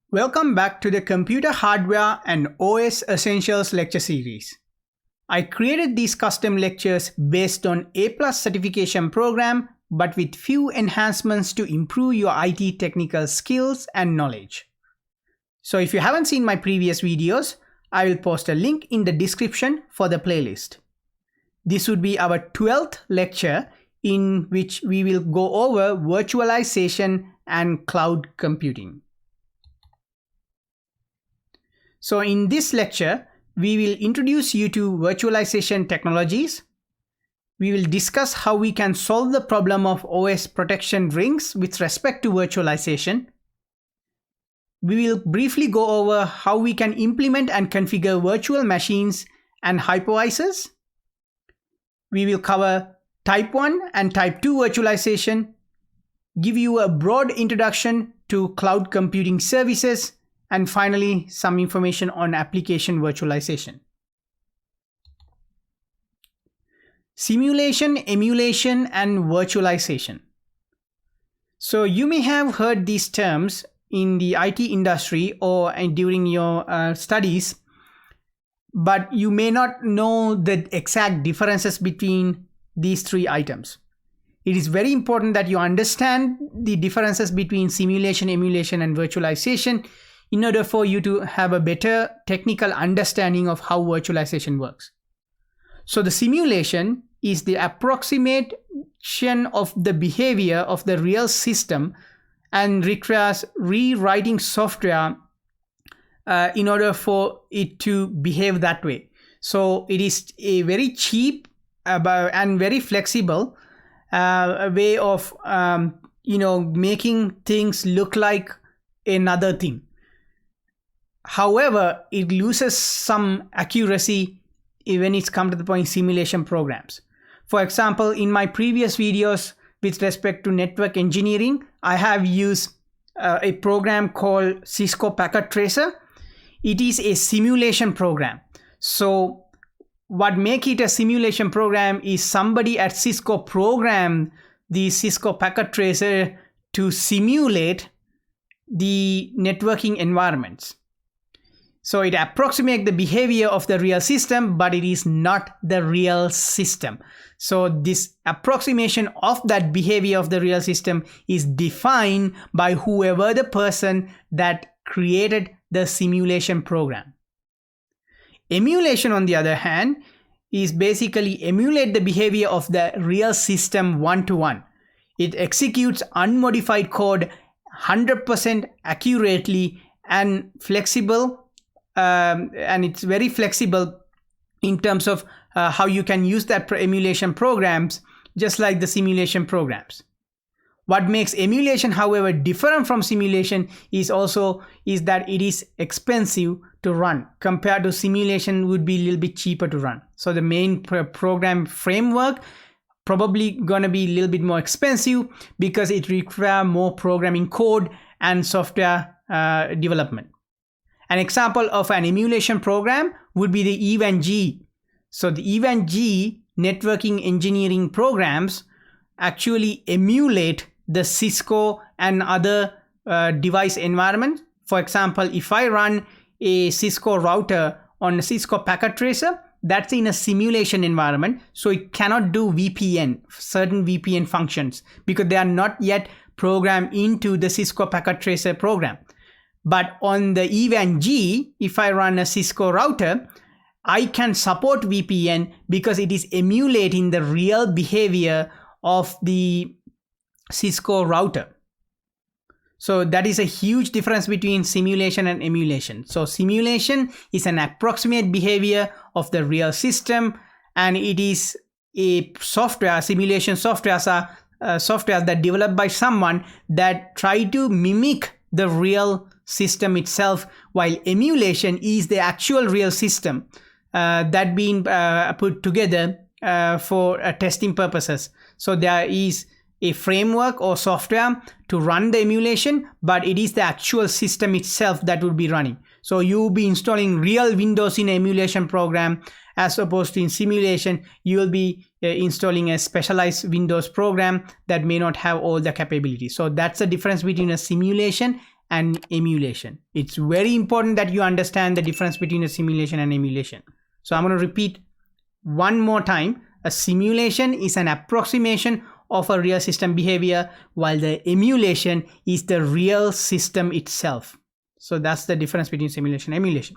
Welcome back to the Computer Hardware and OS Essentials lecture series. I created these custom lectures based on A+ certification program, but with few enhancements to improve your IT technical skills and knowledge. So if you haven't seen my previous videos, I will post a link in the description for the playlist. This would be our 12th lecture in which we will go over virtualization and cloud computing. So in this lecture, we will introduce you to virtualization technologies. We will discuss how we can solve the problem of OS protection rings with respect to virtualization. We will briefly go over how we can implement and configure virtual machines and hypervisors. We will cover Type 1 and Type 2 virtualization, give you a broad introduction to cloud computing services, and finally, some information on application virtualization. Simulation, emulation, and virtualization. So you may have heard these terms in the IT industry or during your studies, but you may not know the exact differences between these three items. It is very important that you understand the differences between simulation, emulation, and virtualization in order for you to have a better technical understanding of how virtualization works. So the simulation is the approximation of the behavior of the real system and requires rewriting software in order for it to behave that way. So it is a very cheap and very flexible way of making things look like another thing. However, it loses some accuracy when it's come to the point simulation programs. For example, in my previous videos with respect to network engineering, I have used a program called Cisco Packet Tracer. It is a simulation program. So what makes it a simulation program is somebody at Cisco programmed the Cisco Packet Tracer to simulate the networking environments. So it approximates the behavior of the real system, but it is not the real system. So this approximation of that behavior of the real system is defined by whoever the person that created the simulation program. Emulation, on the other hand, is basically emulate the behavior of the real system one-to-one. It executes unmodified code 100% accurately and flexible. And it's very flexible in terms of how you can use that emulation programs, just like the simulation programs. What makes emulation, however, different from simulation is that it is expensive to run compared to simulation would be a little bit cheaper to run. So the main program framework probably gonna be a little bit more expensive because it requires more programming code and software development. An example of an emulation program would be the EVAN-G. So the EVAN-G networking engineering programs actually emulate the Cisco and other device environment. For example, if I run a Cisco router on a Cisco Packet Tracer, that's in a simulation environment. So it cannot do VPN, certain VPN functions, because they are not yet programmed into the Cisco Packet Tracer program. But on the EVAN-G, if I run a Cisco router, I can support VPN because it is emulating the real behavior of the Cisco router. So that is a huge difference between simulation and emulation. So simulation is an approximate behavior of the real system, and it is a software, simulation softwares are software that developed by someone that try to mimic the real system itself, while emulation is the actual real system that being put together for testing purposes. So there is a framework or software to run the emulation, but it is the actual system itself that will be running. So you will be installing real Windows in an emulation program, as opposed to in simulation, you will be installing a specialized Windows program that may not have all the capabilities. So that's the difference between a simulation and emulation. It's very important that you understand the difference between a simulation and emulation. So I'm going to repeat one more time. A simulation is an approximation of a real system behavior, while the emulation is the real system itself. So that's the difference between simulation and emulation.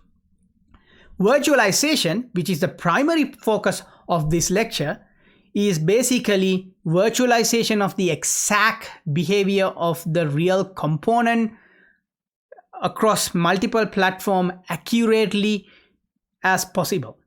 Virtualization, which is the primary focus of this lecture, is basically virtualization of the exact behavior of the real component across multiple platforms accurately as possible.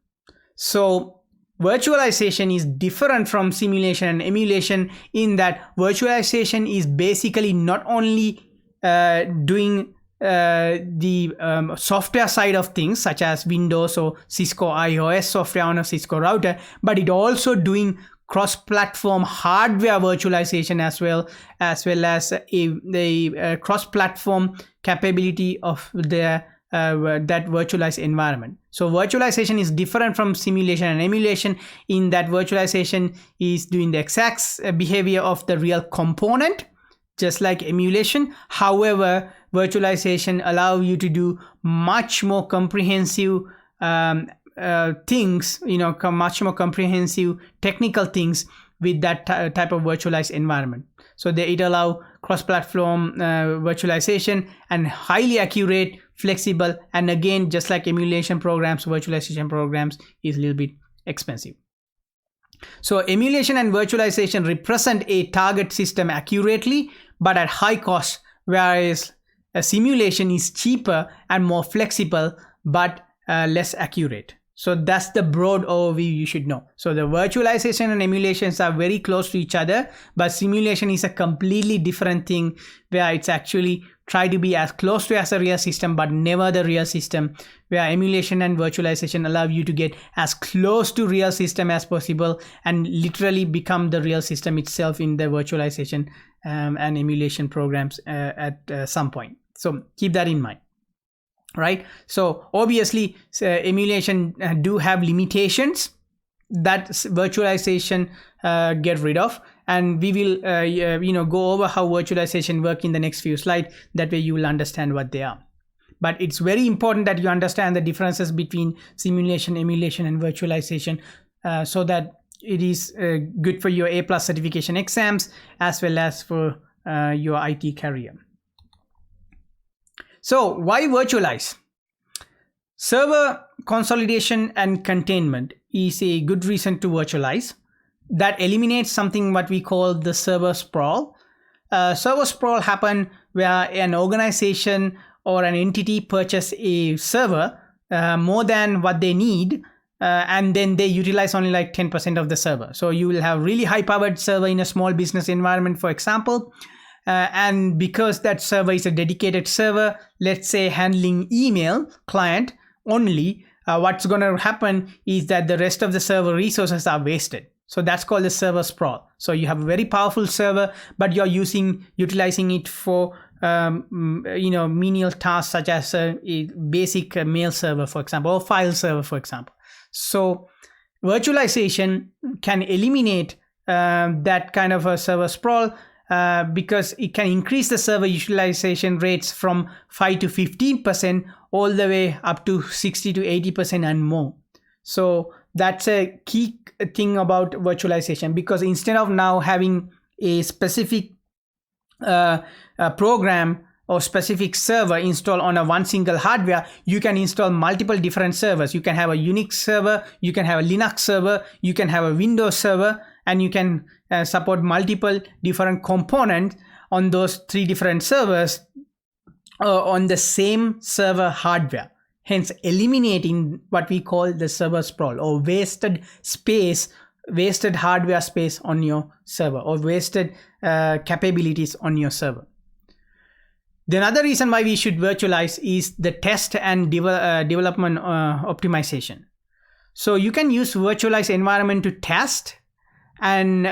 So virtualization is different from simulation and emulation in that virtualization is basically not only doing the software side of things, such as Windows or Cisco iOS software on a Cisco router, but it also doing cross-platform hardware virtualization as well as the cross-platform capability of that virtualized environment. So virtualization is different from simulation and emulation in that virtualization is doing the exact behavior of the real component, just like emulation. However, virtualization allows you to do much more comprehensive things, much more comprehensive technical things with that type of virtualized environment. So it allows cross-platform virtualization and highly accurate, flexible, and again, just like emulation programs, virtualization programs is a little bit expensive. So emulation and virtualization represent a target system accurately, but at high cost, whereas a simulation is cheaper and more flexible, but less accurate. So that's the broad overview you should know. So the virtualization and emulations are very close to each other, but simulation is a completely different thing where it's actually try to be as close to as a real system, but never the real system, where emulation and virtualization allow you to get as close to real system as possible and literally become the real system itself in the virtualization and emulation programs at some point. So keep that in mind. Right. So obviously emulation do have limitations that virtualization get rid of, and we will go over how virtualization work in the next few slides. That way you will understand what they are. But it's very important that you understand the differences between simulation, emulation, and virtualization so that it is good for your A+ certification exams as well as for your IT career. So why virtualize? Server consolidation and containment is a good reason to virtualize. That eliminates something what we call the server sprawl. Server sprawl happen where an organization or an entity purchase a server more than what they need, and then they utilize only like 10% of the server. So you will have really high powered server in a small business environment, for example. And because that server is a dedicated server, let's say handling email client only, what's going to happen is that the rest of the server resources are wasted. So that's called the server sprawl. So you have a very powerful server, but you're utilizing it for menial tasks such as a basic mail server, for example, or file server, for example. So virtualization can eliminate that kind of a server sprawl. Because it can increase the server utilization rates from 5 to 15% all the way up to 60 to 80% and more. So that's a key thing about virtualization, because instead of now having a specific program or specific server installed on a one single hardware, you can install multiple different servers. You can have a Unix server, you can have a Linux server, you can have a Windows server, and you can support multiple different components on those 3 different servers on the same server hardware, hence eliminating what we call the server sprawl or wasted hardware space on your server or wasted capabilities on your server. The another reason why we should virtualize is the test and development optimization. So you can use virtualized environment to test and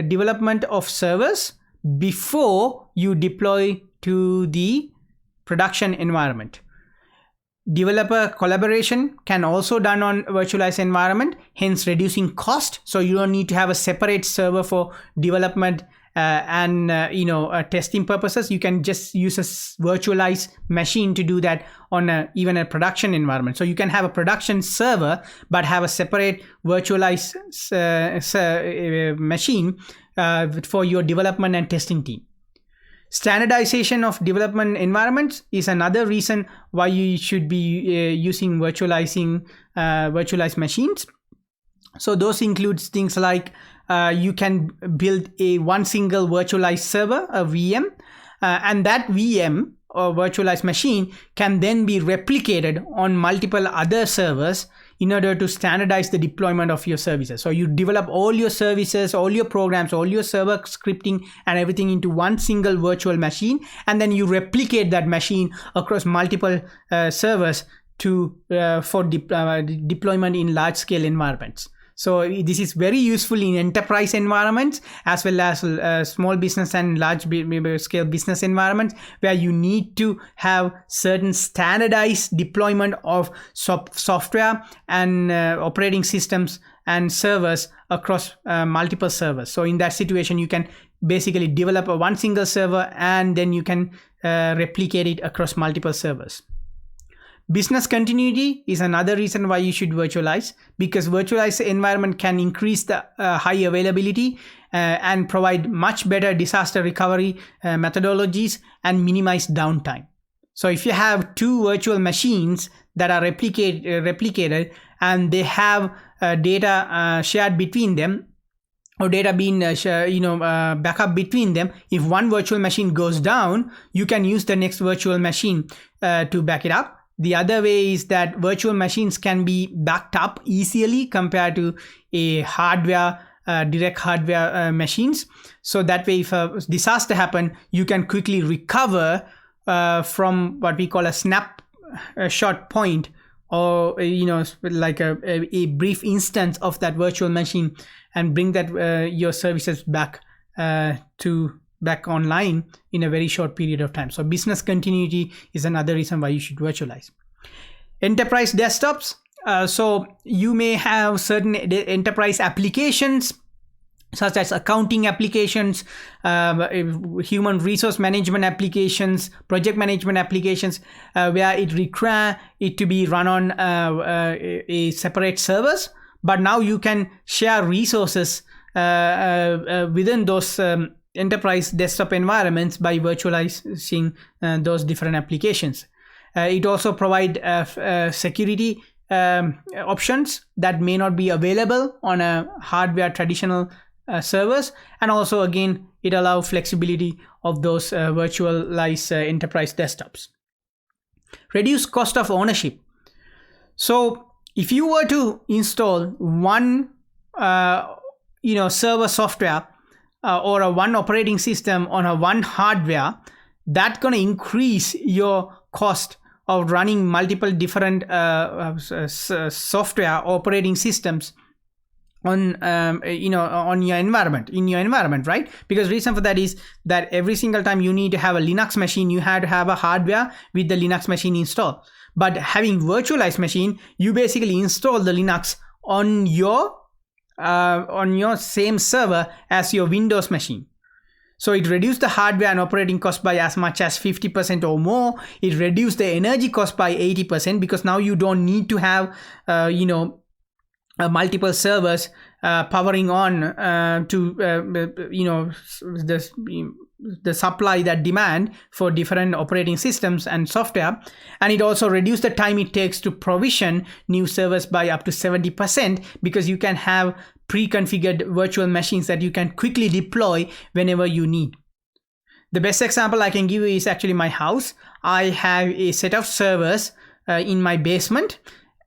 development of servers before you deploy to the production environment. Developer collaboration can also done on virtualized environment, hence reducing cost. So you don't need to have a separate server for development and testing purposes, you can just use a virtualized machine to do that on even a production environment. So you can have a production server but have a separate virtualized machine for your development and testing team. Standardization of development environments is another reason why you should be using virtualized machines. So those includes things like you can build one single virtualized server, a VM, and that VM or virtualized machine can then be replicated on multiple other servers in order to standardize the deployment of your services. So you develop all your services, all your programs, all your server scripting and everything into one single virtual machine, and then you replicate that machine across multiple servers for deployment in large-scale environments. So this is very useful in enterprise environments as well as small business and large scale business environments, where you need to have certain standardized deployment of software and operating systems and servers across multiple servers. So in that situation, you can basically develop one single server and then you can replicate it across multiple servers. Business continuity is another reason why you should virtualize, because virtualized environment can increase the high availability and provide much better disaster recovery methodologies and minimize downtime. So if you have two virtual machines that are replicated and they have data shared between them, or data being backup between them, if one virtual machine goes down, you can use the next virtual machine to back it up. The other way is that virtual machines can be backed up easily compared to a direct hardware machines. So that way, if a disaster happens, you can quickly recover from what we call a snapshot point, or like a brief instance of that virtual machine, and bring that your services back online in a very short period of time. So business continuity is another reason why you should virtualize. Enterprise desktops. So you may have certain enterprise applications such as accounting applications, human resource management applications, project management applications, where it require it to be run on a separate servers. But now you can share resources within those enterprise desktop environments by virtualizing those different applications. It also provides security options that may not be available on a hardware traditional servers, and also again it allows flexibility of those virtualized enterprise desktops. Reduce cost of ownership. So if you were to install one server software or a one operating system on a one hardware, that's going to increase your cost of running multiple different software operating systems on your environment, right? Because reason for that is that every single time you need to have a Linux machine, you had to have a hardware with the Linux machine installed. But having virtualized machine, you basically install the Linux on your same server as your Windows machine. So it reduced the hardware and operating cost by as much as 50% or more. It reduced the energy cost by 80%, because now you don't need to have multiple servers powering on to the supply that demand for different operating systems and software. And it also reduced the time it takes to provision new servers by up to 70%, because you can have pre-configured virtual machines that you can quickly deploy whenever you need. The best example I can give you is actually my house. I have a set of servers in my basement,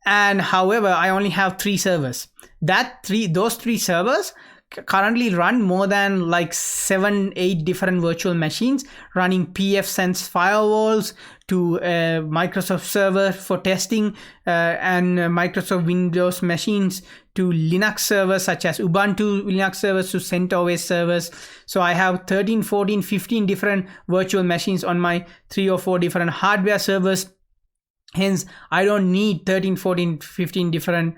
and however I only have 3 servers. Those 3 servers currently run more than like 7-8 different virtual machines, running pfSense firewalls to Microsoft Server for testing and Microsoft Windows machines to Linux servers such as Ubuntu Linux servers to CentOS servers. So I have 13, 14, 15 different virtual machines on my 3 or 4 different hardware servers. Hence, I don't need 13, 14, 15 different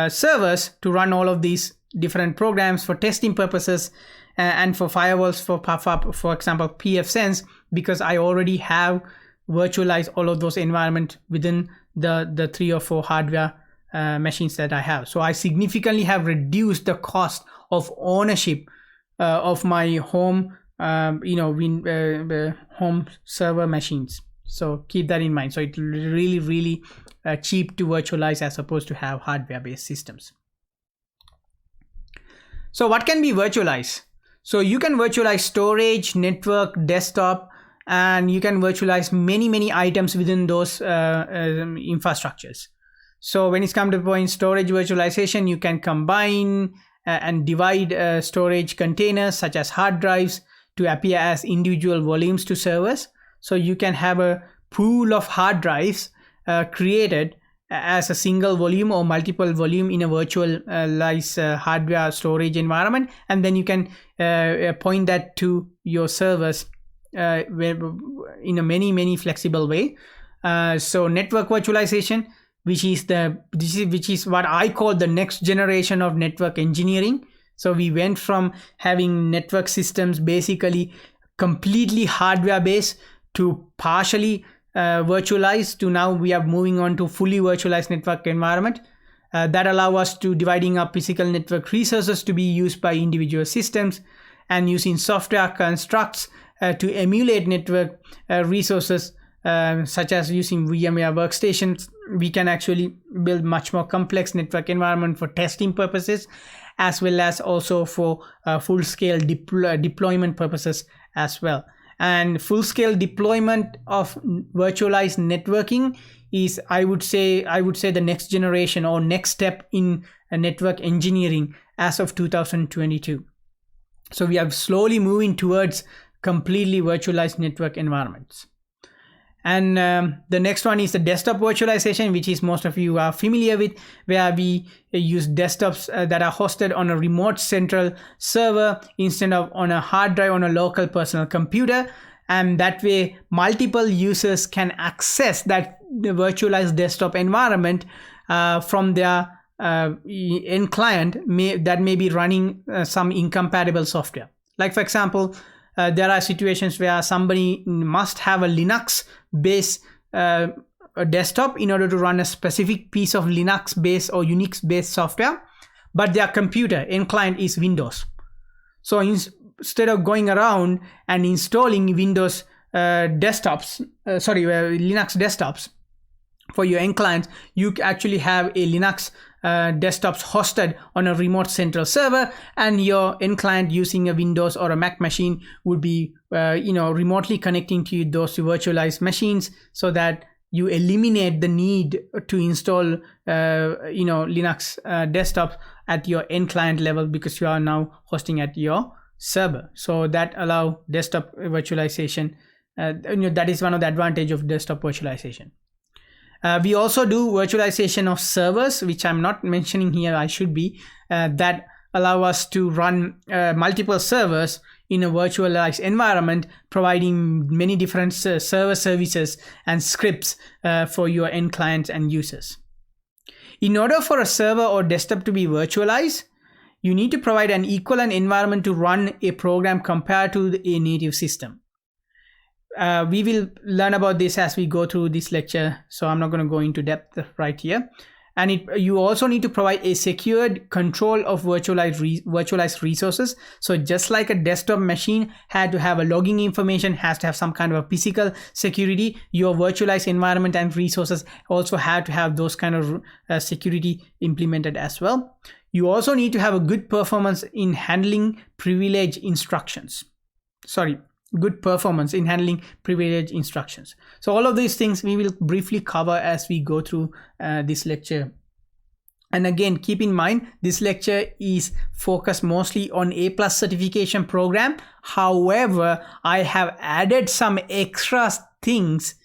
servers to run all of these different programs for testing purposes and for firewalls, for example, pfSense, because I already have virtualized all of those environments within the 3 or 4 hardware machines that I have. So I significantly have reduced the cost of ownership of my home home server machines. So keep that in mind. So it's really cheap to virtualize as opposed to have hardware based systems. So what can be virtualized? So you can virtualize storage, network, desktop, and you can virtualize many items within those infrastructures. So when it's come to the point storage virtualization, you can combine and divide storage containers such as hard drives to appear as individual volumes to servers. So you can have a pool of hard drives created as a single volume or multiple volume in a virtualized hardware storage environment, and then you can point that to your servers in a many flexible way. So network virtualization, which is what I call the next generation of network engineering. So we went from having network systems basically completely hardware based to partially virtualized, to now we are moving on to fully virtualized network environment that allow us to dividing up physical network resources to be used by individual systems, and using software constructs to emulate network resources, such as using VMware workstations. We can actually build much more complex network environment for testing purposes, as well as also for full-scale deployment purposes as well. And full-scale deployment of virtualized networking is, I would say the next generation or next step in network engineering as of 2022. So we are slowly moving towards completely virtualized network environments. And the next one is the desktop virtualization, which is most of you are familiar with, where we use desktops that are hosted on a remote central server instead of on a hard drive on a local personal computer. And that way multiple users can access that virtualized desktop environment from their end client that may be running some incompatible software. Like for example, there are situations where somebody must have a Linux based desktop in order to run a specific piece of Linux based or Unix based software, but their computer end client is Windows. So instead of going around and installing Windows Linux desktops for your end clients, you actually have a Linux desktops hosted on a remote central server, and your end client using a Windows or a Mac machine would be remotely connecting to those virtualized machines, so that you eliminate the need to install Linux desktops at your end client level, because you are now hosting at your server. So that allow desktop virtualization. That is one of the advantage of desktop virtualization. We also do virtualization of servers, which I'm not mentioning here, I should be, that allow us to run multiple servers in a virtualized environment, providing many different server services and scripts for your end clients and users. In order for a server or desktop to be virtualized, you need to provide an equivalent environment to run a program compared to a native system. We will learn about this as we go through this lecture, so I'm not going to go into depth right here. And you also need to provide a secured control of virtualized resources. So just like a desktop machine had to have a logging information, has to have some kind of a physical security, your virtualized environment and resources also have to have those kind of security implemented as well. You also need to have a good performance in handling privilege instructions. Good performance in handling privilege instructions. So all of these things we will briefly cover as we go through this lecture. And again, keep in mind, this lecture is focused mostly on A+ certification program. However, I have added some extra things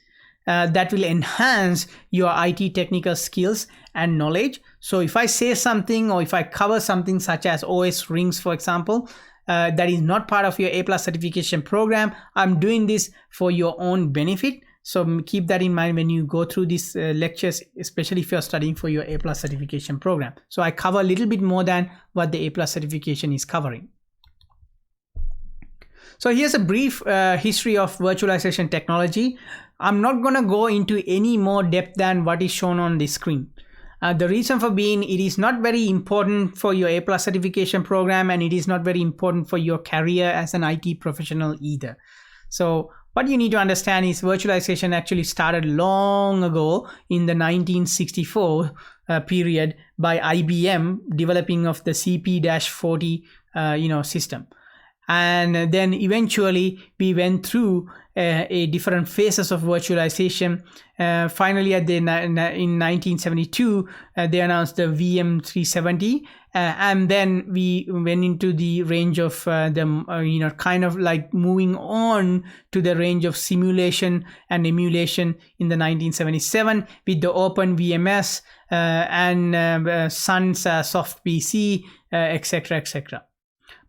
that will enhance your IT technical skills and knowledge. So if I say something, or if I cover something such as OS rings, for example, that is not part of your A+ certification program, I'm doing this for your own benefit. So keep that in mind when you go through these lectures, especially if you're studying for your A+ certification program. So I cover a little bit more than what the A+ certification is covering. So here's a brief history of virtualization technology. I'm not going to go into any more depth than what is shown on the screen. The reason for being, it is not very important for your A+ certification program, and it is not very important for your career as an IT professional either. So what you need to understand is virtualization actually started long ago in the 1964 period by IBM developing of the CP-40 system. And then eventually we went through a different phases of virtualization. Finally, in 1972, they announced the VM370, and then we went into the range of kind of like moving on to the range of simulation and emulation in the 1977 with the Open VMS and Sun's Soft PC, etc., etc.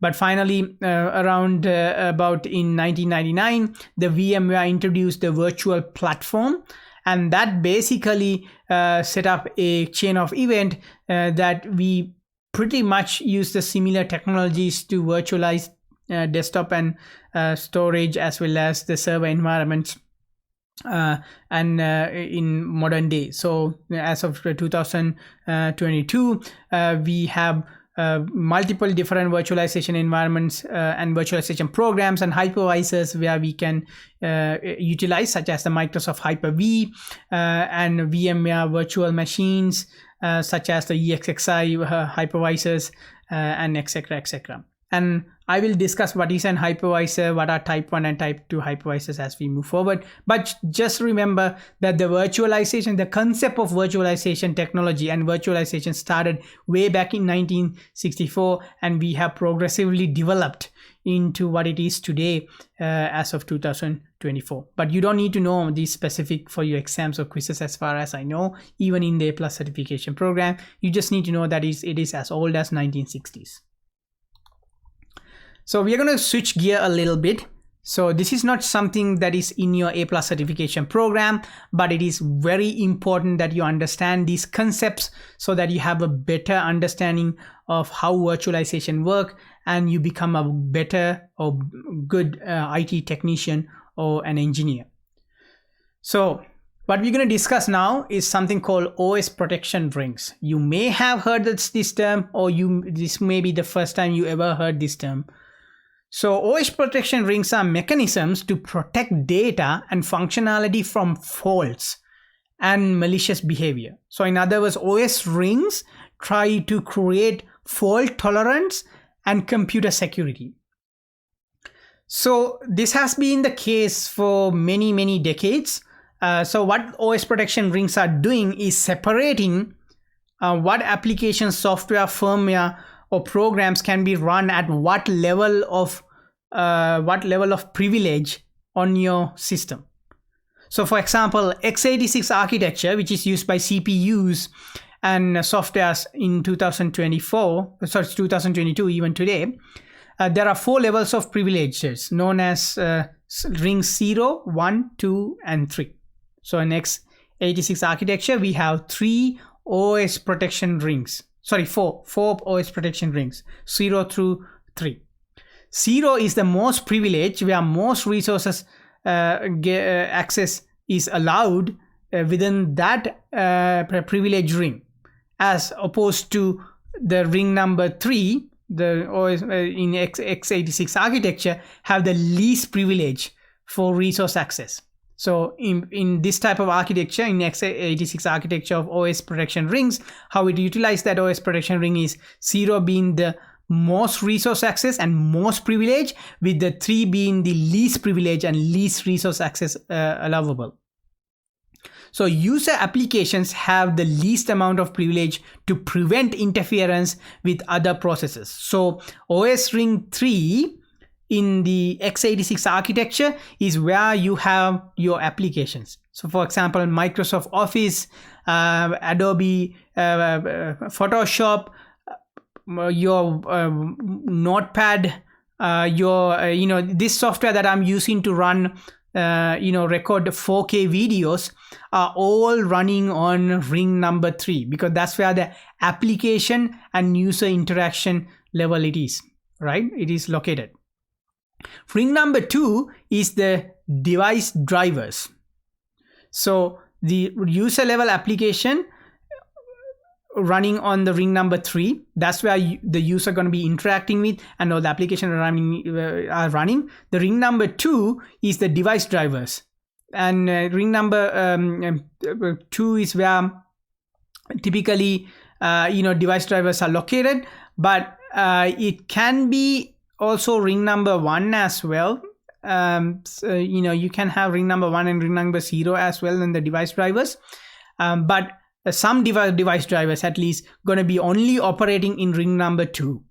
But finally, around about in 1999, the VMware introduced the virtual platform, and that basically set up a chain of event that we pretty much use the similar technologies to virtualize desktop and storage as well as the server environments in modern day. So as of 2022, we have multiple different virtualization environments and virtualization programs and hypervisors where we can utilize, such as the Microsoft Hyper-V and VMware virtual machines, such as the ESXi hypervisors and etc., etc. And I will discuss what is an hypervisor, what are type 1 and type 2 hypervisors as we move forward. But just remember that the virtualization, the concept of virtualization technology and virtualization started way back in 1964, and we have progressively developed into what it is today as of 2024. But you don't need to know these specific for your exams or quizzes as far as I know, even in the A+ certification program. You just need to know that it is as old as 1960s. So we are going to switch gear a little bit. So this is not something that is in your A+ certification program, but it is very important that you understand these concepts so that you have a better understanding of how virtualization works and you become a better or good IT technician or an engineer. So what we're going to discuss now is something called OS protection rings. You may have heard this term, or this may be the first time you ever heard this term. So OS protection rings are mechanisms to protect data and functionality from faults and malicious behavior. So in other words, OS rings try to create fault tolerance and computer security. So this has been the case for many, many decades. So what OS protection rings are doing is separating what application, software, firmware, or programs can be run at what level of privilege on your system. So for example, x86 architecture, which is used by CPUs and softwares in 2022, even today, there are 4 levels of privileges known as rings 0, 1, 2, and 3. So in x86 architecture, we have 3 OS protection rings. Sorry, 4 OS protection rings, 0 through 3. 0 is the most privileged, where most resources access is allowed within that privilege ring, as opposed to the ring number 3, the OS in x86 architecture have the least privilege for resource access. So in this type of architecture, in x86 architecture of OS protection rings, how it utilizes that OS protection ring is 0 being the most resource access and most privilege, with the 3 being the least privilege and least resource access allowable. So user applications have the least amount of privilege to prevent interference with other processes. So OS ring 3 in the x86 architecture is where you have your applications. So for example, Microsoft Office, Adobe Photoshop, your Notepad, your this software that I'm using to run record 4K videos are all running on ring number 3, because that's where the application and user interaction level it is, right? It is located. Ring number 2 is the device drivers. So the user level application running on the ring number 3, that's where the user going to be interacting with, and all the application are running. The ring number 2 is the device drivers, and ring number 2 is where typically device drivers are located, but it can be also ring number 1 as well. So, you can have ring number 1 and ring number 0 as well in the device drivers, but some device drivers at least going to be only operating in ring number 2.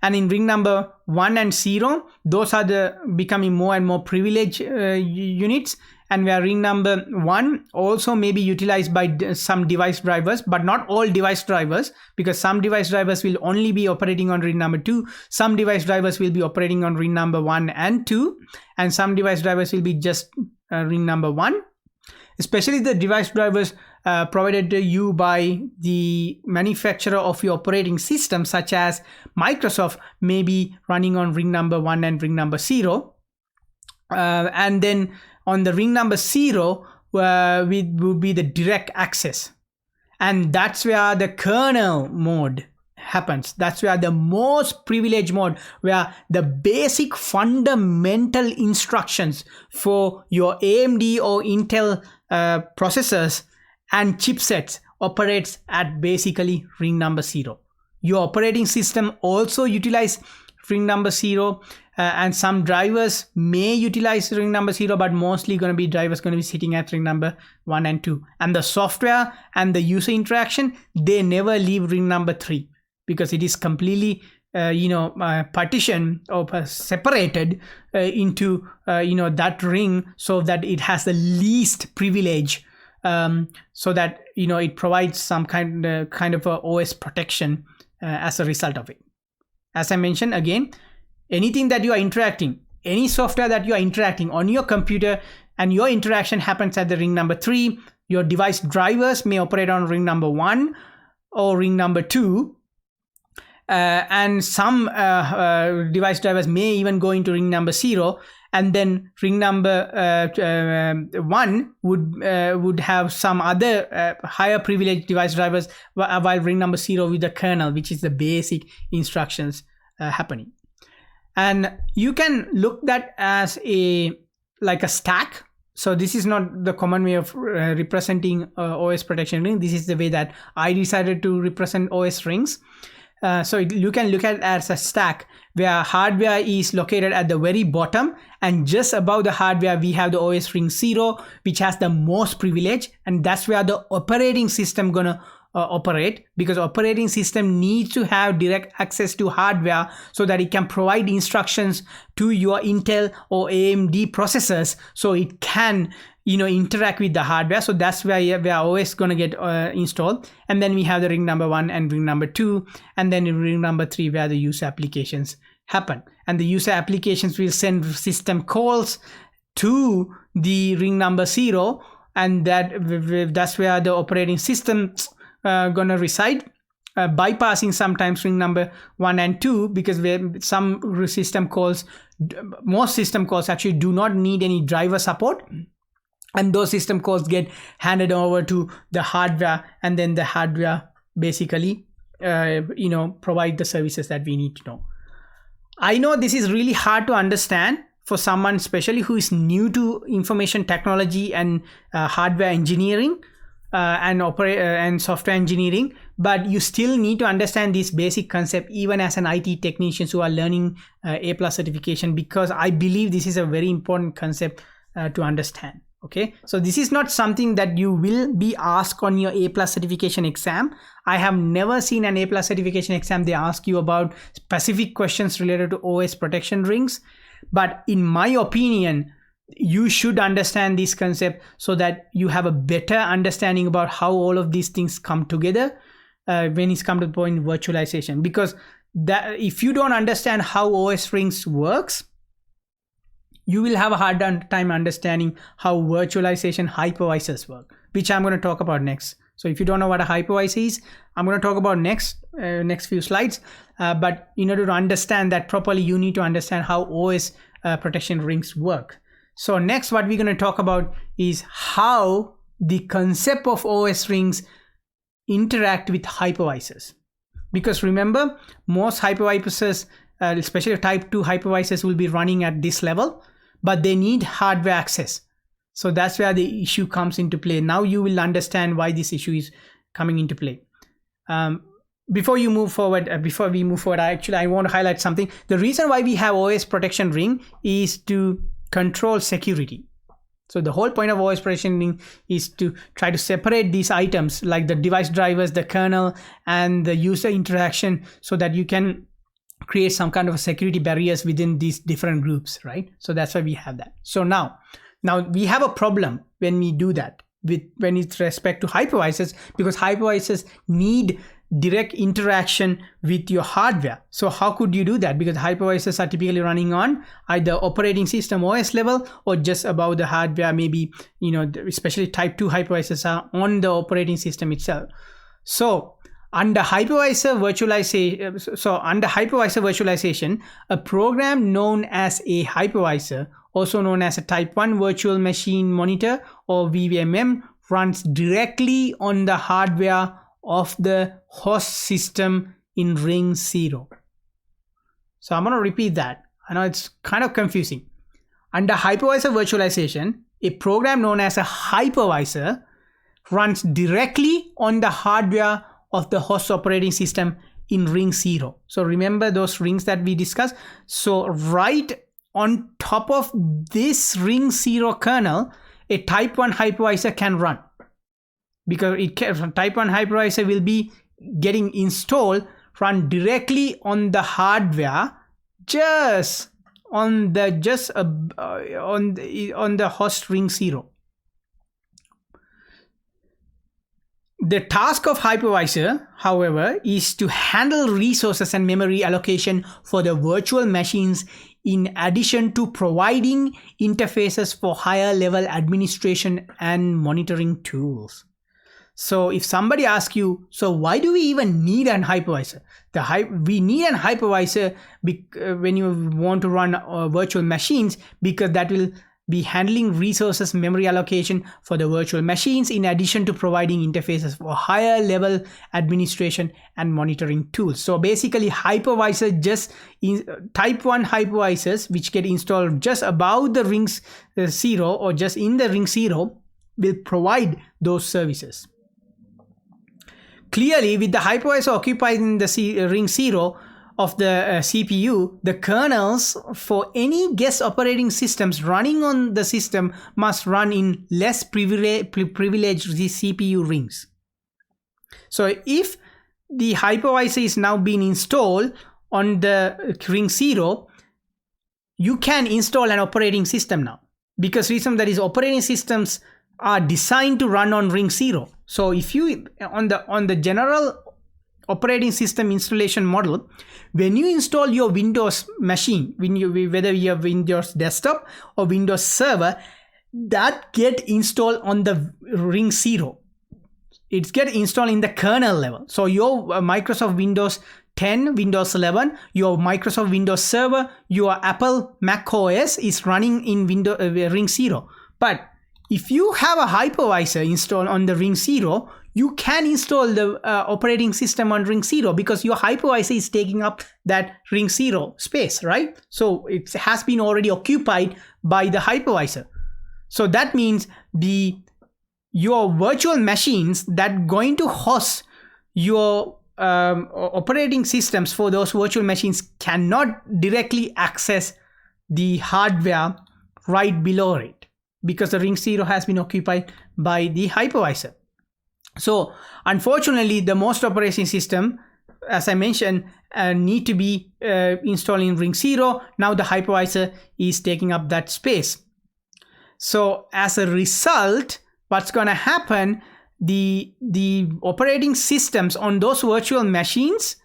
And in ring number 1 and 0, those are the becoming more and more privileged units, and where ring number 1 also may be utilized by some device drivers, but not all device drivers, because some device drivers will only be operating on ring number 2, some device drivers will be operating on ring number 1 and 2, and some device drivers will be just ring number 1. Especially the device drivers provided to you by the manufacturer of your operating system, such as Microsoft, may be running on ring number 1 and ring number 0. And then on the ring number 0 would be the direct access. And that's where the kernel mode happens. That's where the most privileged mode, where the basic fundamental instructions for your AMD or Intel processors and chipsets operates at basically ring number 0. Your operating system also utilize ring number 0, and some drivers may utilize ring number 0, but mostly going to be drivers going to be sitting at ring number 1 and 2. And the software and the user interaction, they never leave ring number 3, because it is completely partitioned or separated into that ring, so that it has the least privilege, so that it provides some kind of a OS protection as a result of it. As I mentioned again, anything that you are interacting, any software that you are interacting on your computer, and your interaction happens at the ring number 3, your device drivers may operate on ring number 1 or ring number 2. And some device drivers may even go into ring number 0, and then ring number 1 would have some other higher privileged device drivers, while ring number 0 with the kernel, which is the basic instructions happening. And you can look that as like a stack. So this is not the common way of representing OS protection ring. This is the way that I decided to represent OS rings. So you can look at it as a stack, where hardware is located at the very bottom, and just above the hardware we have the OS ring 0, which has the most privilege, and that's where the operating system gonna operate, because operating system needs to have direct access to hardware so that it can provide instructions to your Intel or AMD processors, so it can interact with the hardware. So that's where OS gonna get installed. And then we have the ring number 1 and ring number 2, and then in ring number 3 where the user applications happen, and the user applications will send system calls to the ring number 0, and that's where the operating system gonna reside, bypassing sometimes ring number 1 and 2, because some system calls, most system calls actually do not need any driver support, and those system calls get handed over to the hardware, and then the hardware basically provide the services that we need to know. I know this is really hard to understand for someone especially who is new to information technology and hardware engineering and software engineering, but you still need to understand this basic concept even as an IT technician who are learning A+ certification, because I believe this is a very important concept to understand. Okay, so this is not something that you will be asked on your A+ certification exam. I have never seen an A+ certification exam they ask you about specific questions related to OS protection rings, but in my opinion, you should understand this concept so that you have a better understanding about how all of these things come together when it's come to the point of virtualization. Because that, if you don't understand how OS rings works, you will have a hard time understanding how virtualization hypervisors work, which I'm going to talk about next. So if you don't know what a hypervisor is, I'm going to talk about next few slides. But in order to understand that properly, you need to understand how OS protection rings work. So next, what we're going to talk about is how the concept of OS rings interact with hypervisors. Because remember, most hypervisors, especially type 2 hypervisors, will be running at this level, but they need hardware access. So that's where the issue comes into play. Now you will understand why this issue is coming into play. Before we move forward, I want to highlight something. The reason why we have OS protection ring is to control security. So the whole point of OS protection ring is to try to separate these items like the device drivers, the kernel, and the user interaction, so that you can create some kind of security barriers within these different groups, right? So that's why we have that. So now we have a problem when we do that when it's respect to hypervisors, because hypervisors need direct interaction with your hardware. So how could you do that? Because hypervisors are typically running on either operating system OS level or just above the hardware. Maybe, especially type 2 hypervisors are on the operating system itself. So under hypervisor virtualization, a program known as a hypervisor, also known as a type 1 virtual machine monitor or VMM, runs directly on the hardware of the host system in ring 0. So I'm going to repeat that. I know it's kind of confusing. Under hypervisor virtualization, a program known as a hypervisor runs directly on the hardware of the host operating system in ring 0. So remember those rings that we discussed. So right on top of this ring 0 kernel, a type 1 hypervisor can run, because type 1 hypervisor will be getting installed, run directly on the hardware, just on the host ring 0. The task of hypervisor, however, is to handle resources and memory allocation for the virtual machines, in addition to providing interfaces for higher level administration and monitoring tools. So if somebody asks you, so why do we even need an hypervisor? We need an hypervisor when you want to run virtual machines, because that will be handling resources, memory allocation for the virtual machines, in addition to providing interfaces for higher level administration and monitoring tools. So basically, hypervisor type 1 hypervisors, which get installed just above the rings 0 or just in the ring 0, will provide those services. Clearly, with the hypervisor occupying the ring 0 of the CPU, the kernels for any guest operating systems running on the system must run in less privileged CPU rings. So if the hypervisor is now being installed on the ring 0, you can install an operating system now, because reason that is operating systems are designed to run on ring 0. So if you on the general operating system installation model, when you install your Windows machine, whether you have Windows desktop or Windows server, that get installed on the ring 0. It's get installed in the kernel level. So your Microsoft Windows 10, Windows 11, your Microsoft Windows Server, your Apple Mac OS is running in ring 0. But if you have a hypervisor installed on the ring 0, you can install the operating system on ring 0, because your hypervisor is taking up that ring 0 space, right? So it has been already occupied by the hypervisor. So that means your virtual machines that going to host your operating systems for those virtual machines cannot directly access the hardware right below it, because the ring 0 has been occupied by the hypervisor. So unfortunately, the most operating system, as I mentioned, need to be installed in ring 0. Now the hypervisor is taking up that space. So as a result, what's going to happen, the operating systems on those virtual machines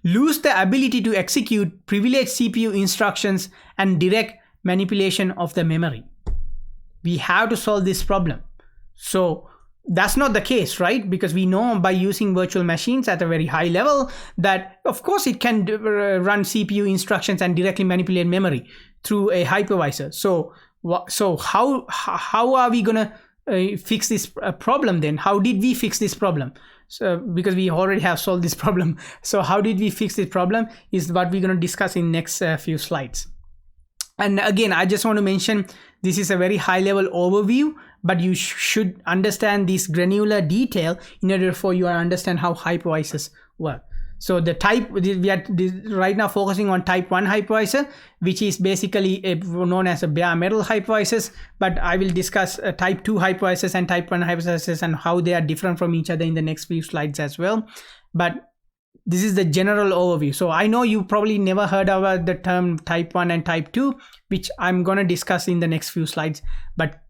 lose the ability to execute privileged CPU instructions and direct manipulation of the memory. We have to solve this problem. So that's not the case, right? Because we know by using virtual machines at a very high level that of course it can run CPU instructions and directly manipulate memory through a hypervisor. So how are we gonna fix this problem then? How did we fix this problem? So because we already have solved this problem, so how did we fix this problem is what we're going to discuss in next few slides. And again, I just want to mention this is a very high level overview, but you should understand this granular detail in order for you to understand how hypervisors work. So the type, we are right now focusing on type 1 hypervisor, which is basically known as a bare metal hypervisors, but I will discuss type 2 hypervisors and type 1 hypervisors and how they are different from each other in the next few slides as well. But this is the general overview. So I know you probably never heard about the term type 1 and type 2, which I'm going to discuss in the next few slides, but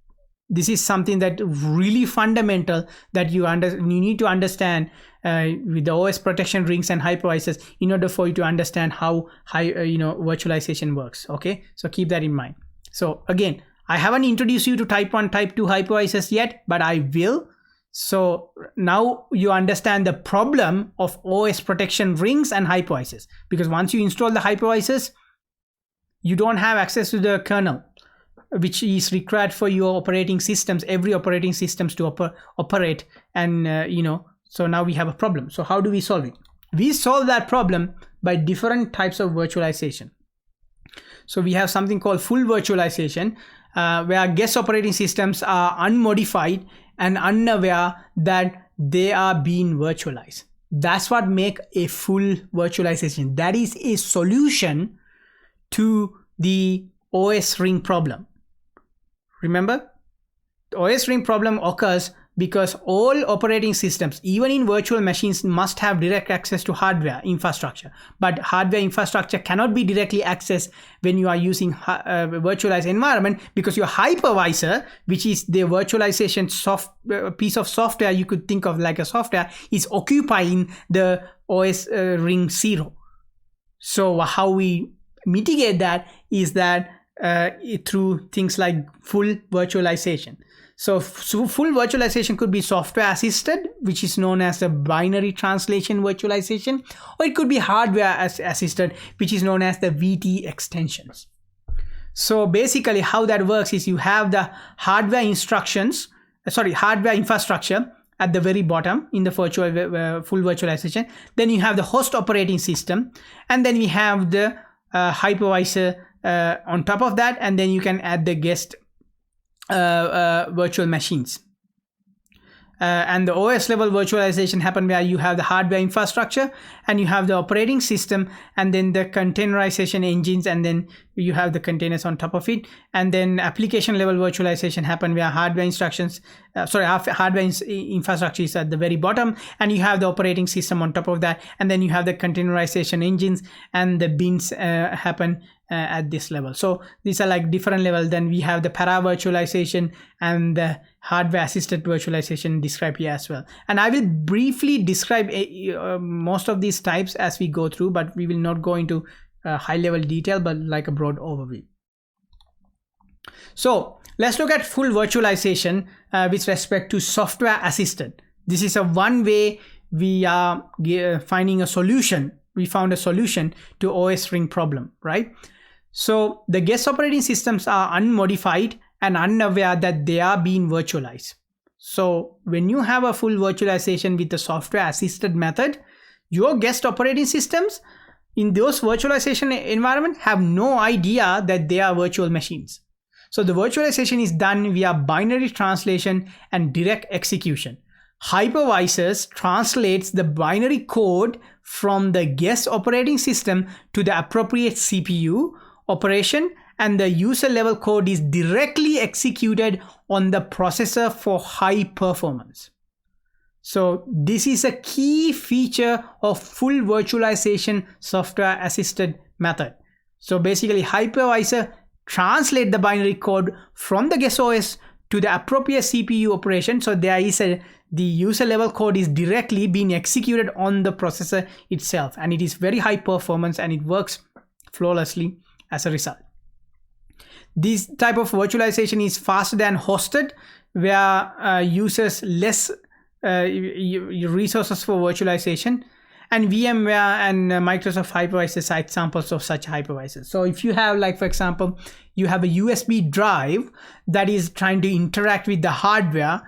this is something that really fundamental that you need to understand with the OS protection rings and hypervisors in order for you to understand how virtualization works. Okay, so keep that in mind. So again, I haven't introduced you to type 1, type 2 hypervisors yet, but I will. So now you understand the problem of OS protection rings and hypervisors, because once you install the hypervisors, you don't have access to the kernel, which is required for your operating systems, every operating systems to operate. And so now we have a problem. So how do we solve it? We solve that problem by different types of virtualization. So we have something called full virtualization, where guest operating systems are unmodified and unaware that they are being virtualized. That's what makes a full virtualization. That is a solution to the OS ring problem. Remember, the OS ring problem occurs because all operating systems, even in virtual machines, must have direct access to hardware infrastructure. But hardware infrastructure cannot be directly accessed when you are using a virtualized environment, because your hypervisor, which is the virtualization piece of software you could think of like a software, is occupying the OS ring 0. So how we mitigate that is that through things like full virtualization. So full virtualization could be software assisted, which is known as the binary translation virtualization, or it could be hardware assisted, which is known as the VT extensions. So basically how that works is you have the hardware infrastructure at the very bottom in the full virtualization. Then you have the host operating system, and then we have the hypervisor on top of that, and then you can add the guest virtual machines. And the OS level virtualization happen where you have the hardware infrastructure and you have the operating system and then the containerization engines, and then you have the containers on top of it. And then application level virtualization happen where hardware infrastructure is at the very bottom and you have the operating system on top of that, and then you have the containerization engines and the bins happen at this level. So these are like different levels. Then we have the para virtualization and the hardware assisted virtualization described here as well. And I will briefly describe most of these types as we go through, but we will not go into high level detail, but like a broad overview. So let's look at full virtualization with respect to software assisted. This is one way we are finding a solution. We found a solution to OS ring problem, right? So the guest operating systems are unmodified and unaware that they are being virtualized. So when you have a full virtualization with the software assisted method, your guest operating systems in those virtualization environment have no idea that they are virtual machines. So the virtualization is done via binary translation and direct execution. Hypervisors translates the binary code from the guest operating system to the appropriate CPU operation, and the user level code is directly executed on the processor for high performance. So this is a key feature of full virtualization software assisted method. So basically hypervisor translate the binary code from the guest OS to the appropriate CPU operation. So there is the user level code is directly being executed on the processor itself, and it is very high performance and it works flawlessly as a result. This type of virtualization is faster than hosted where uses less resources for virtualization, and VMware and Microsoft hypervisors are examples of such hypervisors. So if you have, like, for example, you have a USB drive that is trying to interact with the hardware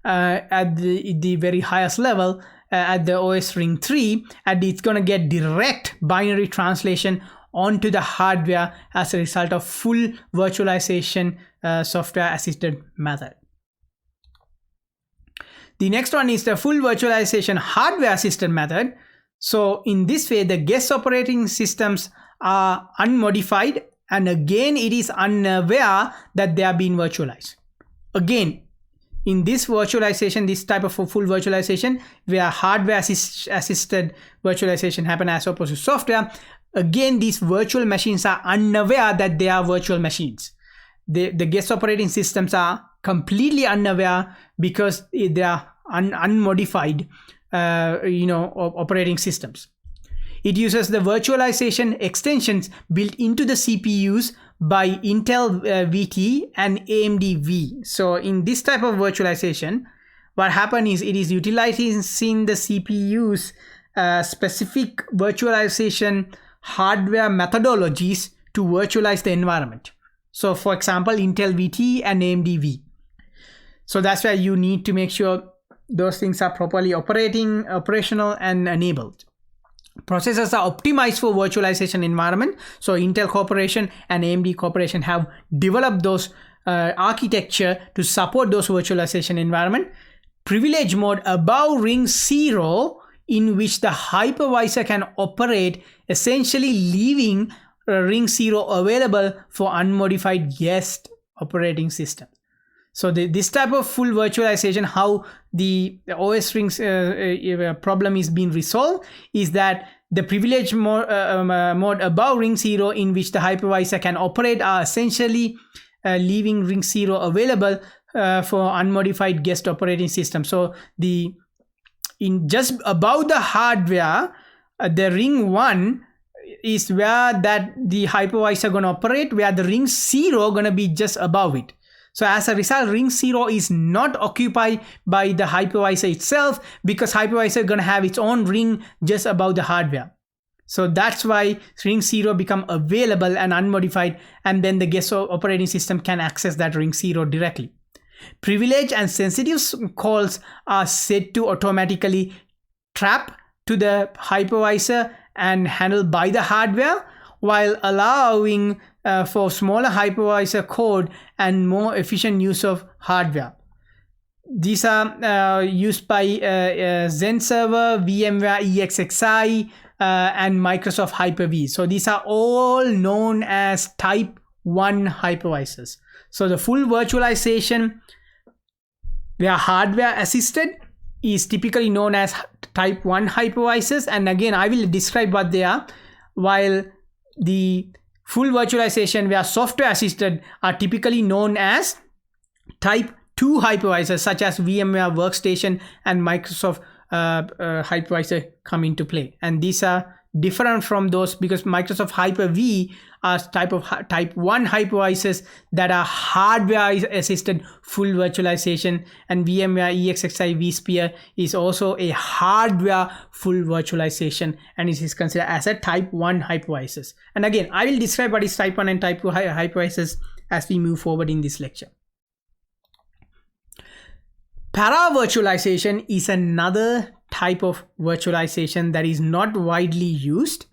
at the very highest level at the OS ring 3, and it's going to get direct binary translation onto the hardware as a result of full virtualization software assisted method. The next one is the full virtualization hardware assisted method. So in this way, the guest operating systems are unmodified, and again it is unaware that they are being virtualized. Again, in this virtualization, this type of full virtualization where hardware assisted virtualization happen as opposed to software, again these virtual machines are unaware that they are virtual machines. The guest operating systems are completely unaware because they are unmodified operating systems. It uses the virtualization extensions built into the CPUs by Intel VT and AMD V. So in this type of virtualization, what happens is it is utilizing the CPU's specific virtualization hardware methodologies to virtualize the environment. So for example, Intel VT and AMD V. So that's why you need to make sure those things are properly operational and enabled. Processors are optimized for virtualization environment. So Intel Corporation and AMD Corporation have developed those architecture to support those virtualization environment. Privilege mode above ring 0, in which the hypervisor can operate, essentially leaving ring 0 available for unmodified guest operating system. So this type of full virtualization, how the OS rings problem is being resolved, is that the privilege mode above ring 0, in which the hypervisor can operate, are essentially leaving ring 0 available for unmodified guest operating system. So in just above the hardware, the ring 1 is where that the hypervisor gonna operate, where the ring 0 gonna be just above it. So as a result, ring 0 is not occupied by the hypervisor itself, because hypervisor is going to have its own ring just above the hardware. So that's why ring 0 become available and unmodified, and then the guest operating system can access that ring 0 directly. Privilege and sensitive calls are set to automatically trap to the hypervisor and handled by the hardware, while allowing for smaller hypervisor code and more efficient use of hardware. These are used by Zen Server, VMware ESXi, and Microsoft Hyper-V. So these are all known as Type 1 hypervisors. So the full virtualization where hardware assisted is typically known as Type 1 hypervisors. And again, I will describe what they are, while the full virtualization where software assisted are typically known as Type 2 hypervisors, such as VMware Workstation and Microsoft Hypervisor come into play. And these are different from those because Microsoft Hyper-V are Type 1 hypervisors that are hardware assisted full virtualization, and VMware ESXi vSphere is also a hardware full virtualization, and it is considered as a Type 1 hypervisors. And again, I will describe what is Type 1 and Type 2 hypervisors as we move forward in this lecture. Para-virtualization is another type of virtualization that is not widely used.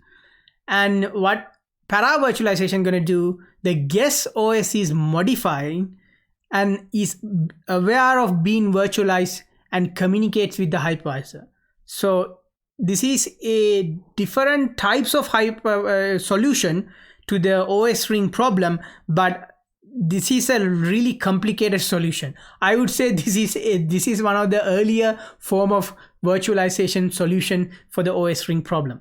And what para-virtualization going to do, the guest OS is modifying and is aware of being virtualized and communicates with the hypervisor. So this is a different types of solution to the OS ring problem, but this is a really complicated solution. I would say this is one of the earlier form of virtualization solution for the OS ring problem,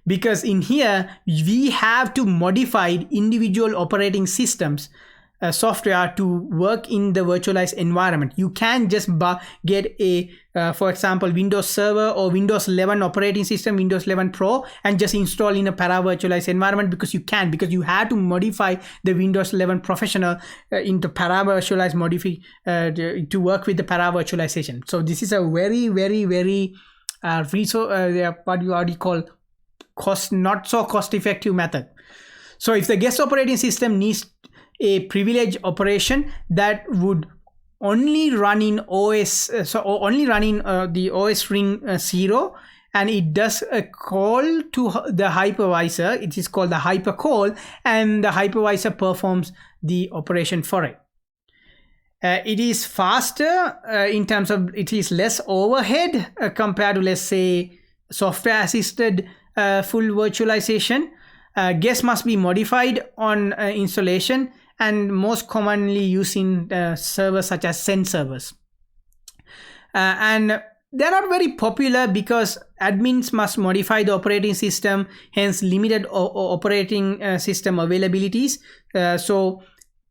because in here we have to modify individual operating systems software to work in the virtualized environment. You can just get a, for example, Windows Server or Windows 11 operating system, Windows 11 Pro, and just install in a para-virtualized environment, because you have to modify the Windows 11 Professional into para-virtualized to work with the para-virtualization. So this is a very, very, very what do you call, not so cost-effective method. So if the guest operating system needs a privileged operation that would only run in OS, the OS ring 0, and it does a call to the hypervisor, it is called the hypercall, and the hypervisor performs the operation for it. It is faster in terms of it is less overhead compared to, let's say, software assisted full virtualization. Guest must be modified on installation, and most commonly used in servers such as Sen servers. And they're not very popular because admins must modify the operating system, hence limited operating system availabilities. So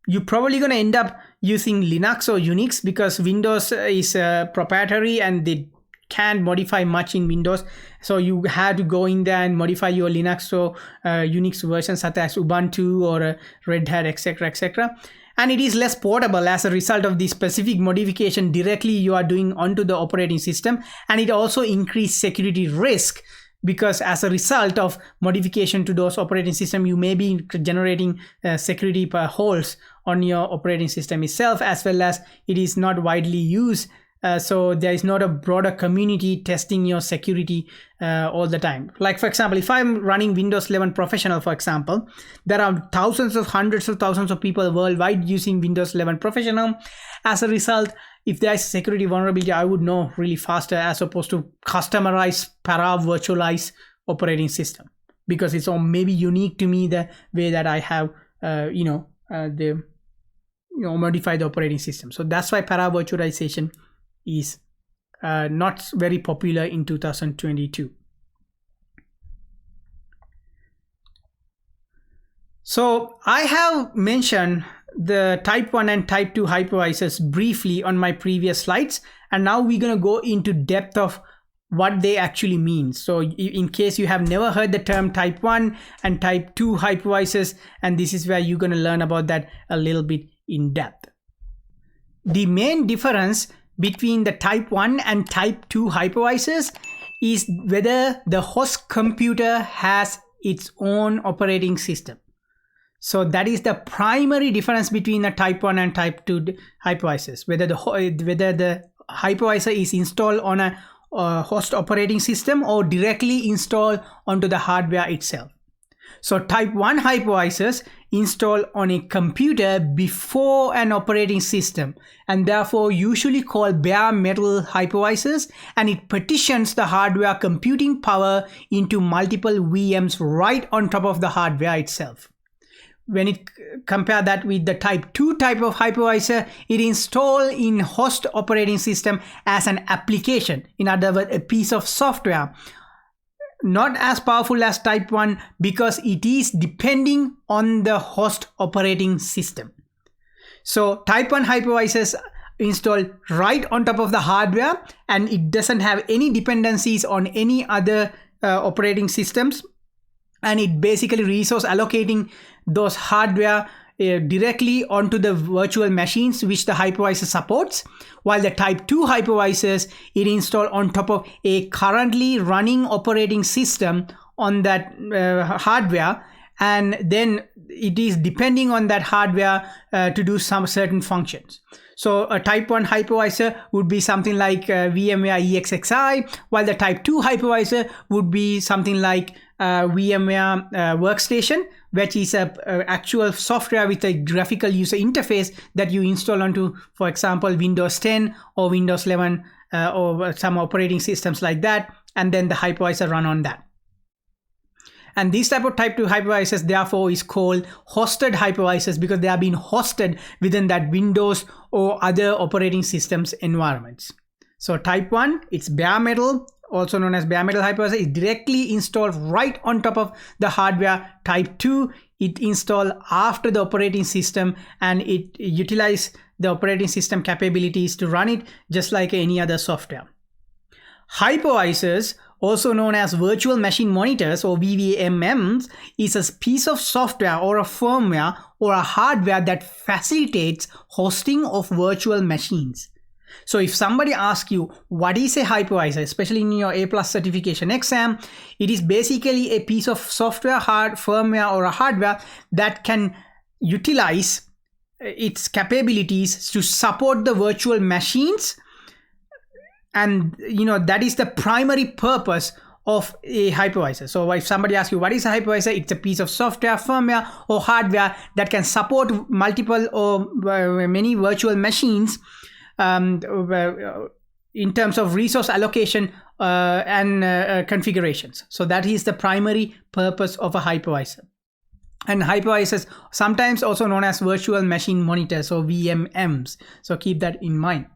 you're probably going to end up using Linux or Unix, because Windows is proprietary and they can't modify much in Windows. So you have to go in there and modify your Linux or Unix versions such as Ubuntu or Red Hat, etc., etc. And it is less portable as a result of the specific modification directly you are doing onto the operating system. And it also increased security risk, because as a result of modification to those operating system, you may be generating security holes on your operating system itself, as well as it is not widely used. So there is not a broader community testing your security all the time. Like, for example, if I'm running Windows 11 Professional, for example, there are hundreds of thousands of people worldwide using Windows 11 Professional. As a result, if there is security vulnerability, I would know really faster, as opposed to customized para-virtualized operating system, because it's all maybe unique to me, the way that I have modify the operating system. So that's why para-virtualization is not very popular in 2022. So I have mentioned the type 1 and type 2 hypervisors briefly on my previous slides, and now we're going to go into depth of what they actually mean. So in case you have never heard the term type 1 and type 2 hypervisors, and this is where you're going to learn about that a little bit in depth. The main difference between the type 1 and type 2 hypervisors is whether the host computer has its own operating system. So that is the primary difference between the type 1 and type 2 hypervisors, whether the hypervisor is installed on a host operating system or directly installed onto the hardware itself. So type 1 hypervisors install on a computer before an operating system, and therefore usually called bare metal hypervisors, and it partitions the hardware computing power into multiple VMs right on top of the hardware itself. When it compare that with the type 2 type of hypervisor, it installed in host operating system as an application, in other words, a piece of software. Not as powerful as type 1 because it is depending on the host operating system. So type 1 hypervisors installed right on top of the hardware, and it doesn't have any dependencies on any other operating systems, and it basically resource allocating those hardware directly onto the virtual machines which the hypervisor supports, while the type 2 hypervisors, it installed on top of a currently running operating system on that hardware, and then it is depending on that hardware to do some certain functions. So a type 1 hypervisor would be something like VMware ESXi, while the type 2 hypervisor would be something like VMware Workstation, which is a actual software with a graphical user interface that you install onto, for example, Windows 10 or Windows 11 or some operating systems like that, and then the hypervisor run on that. And this type of type 2 hypervisors therefore is called hosted hypervisors, because they are being hosted within that Windows or other operating systems environments. So type 1, it's bare metal also known as bare metal hypervisor, is directly installed right on top of the hardware. Type 2, it installed after the operating system, and it utilizes the operating system capabilities to run it just like any other software. Hypervisors, also known as virtual machine monitors or VMMs, is a piece of software or a firmware or a hardware that facilitates hosting of virtual machines. So if somebody asks you what is a hypervisor, especially in your A+ certification exam, it is basically a piece of software, firmware or a hardware that can utilize its capabilities to support the virtual machines. And that is the primary purpose of a hypervisor. So if somebody asks you what is a hypervisor, it's a piece of software, firmware or hardware that can support multiple or many virtual machines in terms of resource allocation and configurations. So that is the primary purpose of a hypervisor. And hypervisors, sometimes also known as virtual machine monitors or VMMs. So keep that in mind.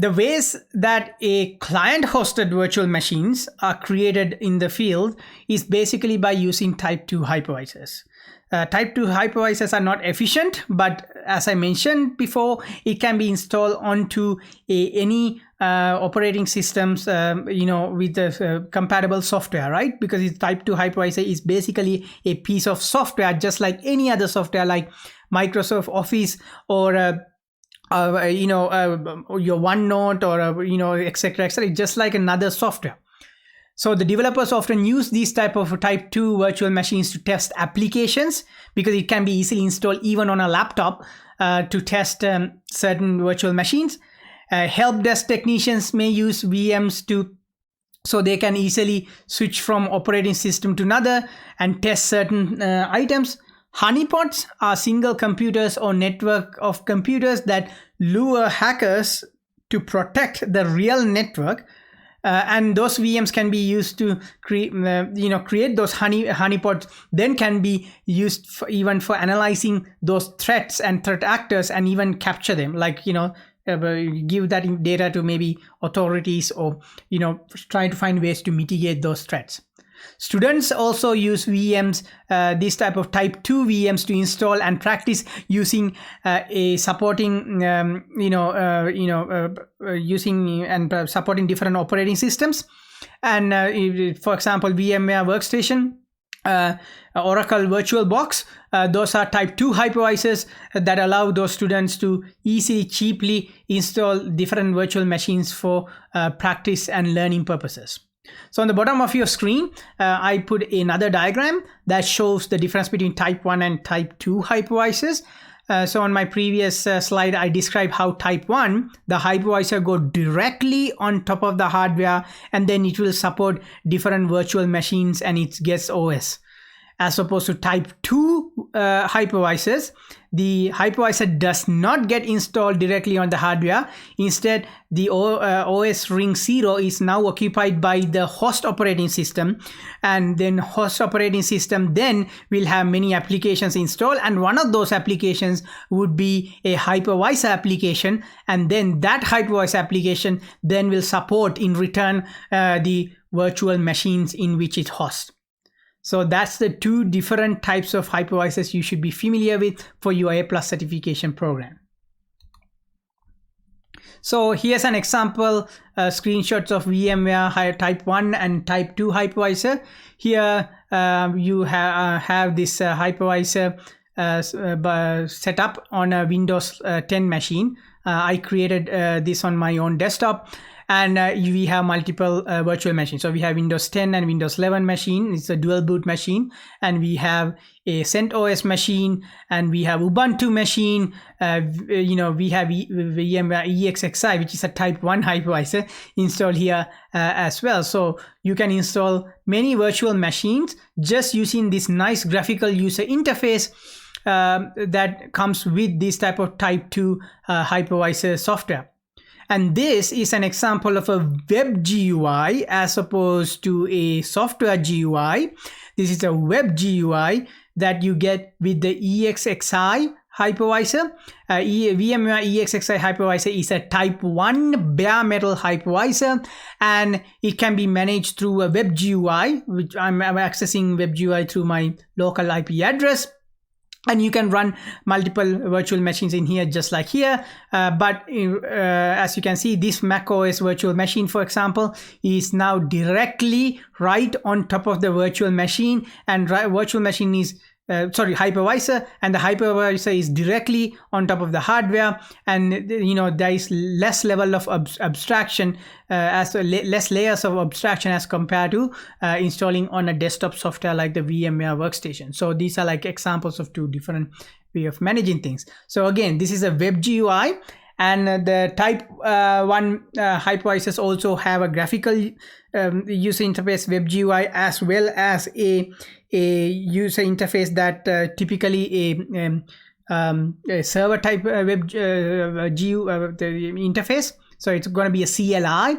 The ways that a client-hosted virtual machines are created in the field is basically by using Type 2 hypervisors. Type 2 hypervisors are not efficient, but as I mentioned before, it can be installed onto any operating systems, with the compatible software, right? Because it's Type 2 hypervisor is basically a piece of software, just like any other software like Microsoft Office or your OneNote or etc. just like another software. So the developers often use these type of Type 2 virtual machines to test applications, because it can be easily installed even on a laptop to test certain virtual machines. Help desk technicians may use VMs so they can easily switch from operating system to another and test certain items. Honeypots are single computers or network of computers that lure hackers to protect the real network, and those VMs can be used to create those honeypots. Then can be used even for analyzing those threats and threat actors, and even capture them, like give that data to maybe authorities, or try to find ways to mitigate those threats. Students also use VMs, this type of Type 2 VMs, to install and practice using supporting supporting different operating systems. And for example, VMware Workstation, Oracle VirtualBox, those are Type 2 hypervisors that allow those students to easily, cheaply install different virtual machines for practice and learning purposes. So on the bottom of your screen, I put another diagram that shows the difference between Type 1 and Type 2 hypervisors. So on my previous slide, I described how Type 1, the hypervisor, go directly on top of the hardware, and then it will support different virtual machines and its guest OS. As opposed to Type 2 hypervisors, the hypervisor does not get installed directly on the hardware. Instead, the OS ring 0 is now occupied by the host operating system, and then host operating system then will have many applications installed, and one of those applications would be a hypervisor application, and then that hypervisor application then will support in return the virtual machines in which it hosts. So that's the two different types of hypervisors you should be familiar with for your A+ certification program. So here's an example screenshots of VMware Type 1 and Type 2 hypervisor. Here you have this hypervisor set up on a Windows 10 machine. I created this on my own desktop. And we have multiple virtual machines. So we have Windows 10 and Windows 11 machine. It's a dual boot machine. And we have a CentOS machine, and we have Ubuntu machine. We have VMware ESXi, which is a Type 1 hypervisor, installed here as well. So you can install many virtual machines just using this nice graphical user interface that comes with this type of Type 2 hypervisor software. And this is an example of a web GUI as opposed to a software GUI. This is a web GUI that you get with the ESXi hypervisor. VMware ESXi Hypervisor is a type 1 bare metal hypervisor, and it can be managed through a web GUI, which I'm accessing web GUI through my local IP address. And you can run multiple virtual machines in here, just like here. But as you can see, this macOS virtual machine, for example, is now directly right on top of the virtual machine, and virtual machine is hypervisor, and the hypervisor is directly on top of the hardware, and there is less level of abstraction, less layers of abstraction as compared to installing on a desktop software like the VMware Workstation. So these are like examples of two different way of managing things. So again, this is a web GUI, and the type 1 hypervisors also have a graphical user interface web GUI, as well as a user interface that typically a server type web interface. So it's going to be a CLI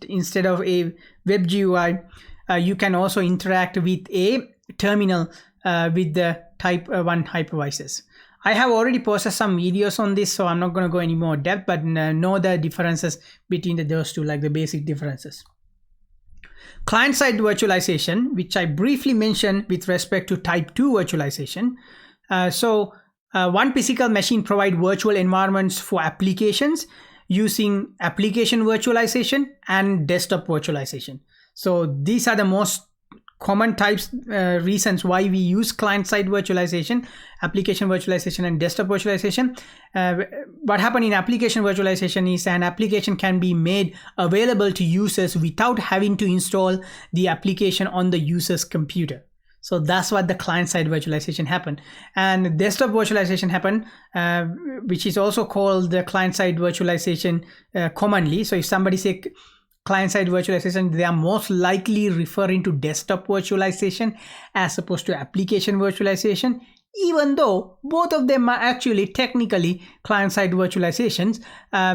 instead of a web GUI. You can also interact with a terminal with the type 1 hypervisors. I have already posted some videos on this, so I'm not going to go any more depth, but know the differences between those two, like the basic differences. Client-side virtualization, which I briefly mentioned with respect to type 2 virtualization. One physical machine provides virtual environments for applications using application virtualization and desktop virtualization. So these are the most common types, reasons why we use client-side virtualization, application virtualization, and desktop virtualization. What happens in application virtualization is an application can be made available to users without having to install the application on the user's computer. So that's what the client-side virtualization happened. And desktop virtualization happened, which is also called the client-side virtualization commonly. So if somebody say client-side virtualization, they are most likely referring to desktop virtualization as opposed to application virtualization, even though both of them are actually technically client-side virtualizations.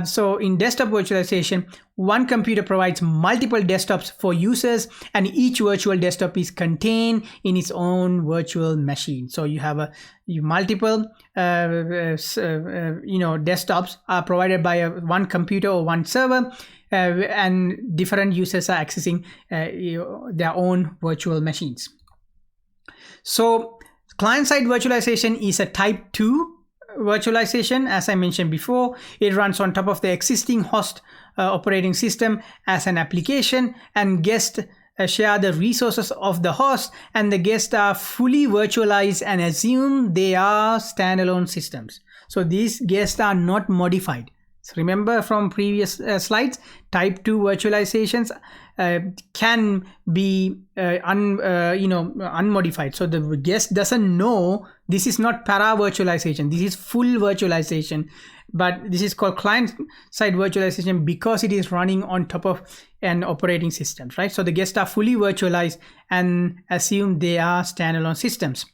So in desktop virtualization, one computer provides multiple desktops for users, and each virtual desktop is contained in its own virtual machine. So you have multiple desktops are provided by one computer or one server, and different users are accessing their own virtual machines. So client-side virtualization is a type 2 virtualization. As I mentioned before, it runs on top of the existing host operating system as an application, and guests share the resources of the host, and the guests are fully virtualized and assume they are standalone systems. So these guests are not modified. So remember from previous slides, type 2 virtualizations can be unmodified. So the guest doesn't know. This is not para virtualization. This is full virtualization. But this is called client-side virtualization because it is running on top of an operating system, right? So the guests are fully virtualized and assume they are standalone systems.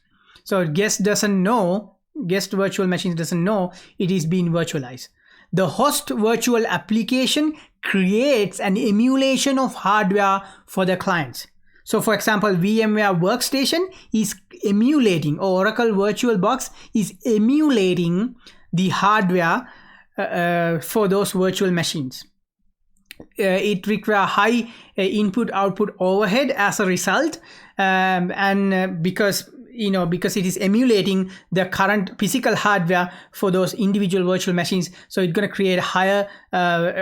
So guest virtual machine doesn't know it is being virtualized. The host virtual application creates an emulation of hardware for the clients. So for example, VMware Workstation is emulating, or Oracle VirtualBox is emulating the hardware for those virtual machines. It requires high input-output overhead as a result, and because it is emulating the current physical hardware for those individual virtual machines, so it's going to create higher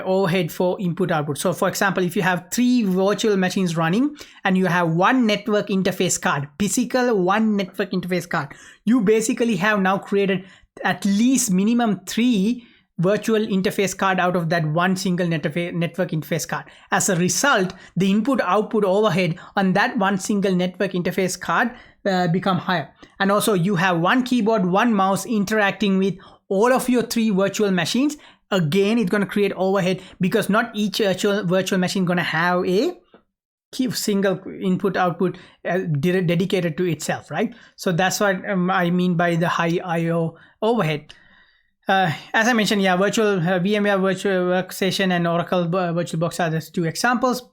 overhead for input output. So for example, if you have 3 virtual machines running and you have one network interface card, physical one network interface card, you basically have now created at least minimum 3 virtual interface card out of that one single network interface card. As a result, the input output overhead on that one single network interface card become higher. And also you have one keyboard, one mouse interacting with all of your 3 virtual machines. Again, it's going to create overhead because not each virtual machine going to have a single input output dedicated to itself, right? So that's what I mean by the high IO overhead. As I mentioned, VMware Virtual Workstation and Oracle VirtualBox are the 2 examples.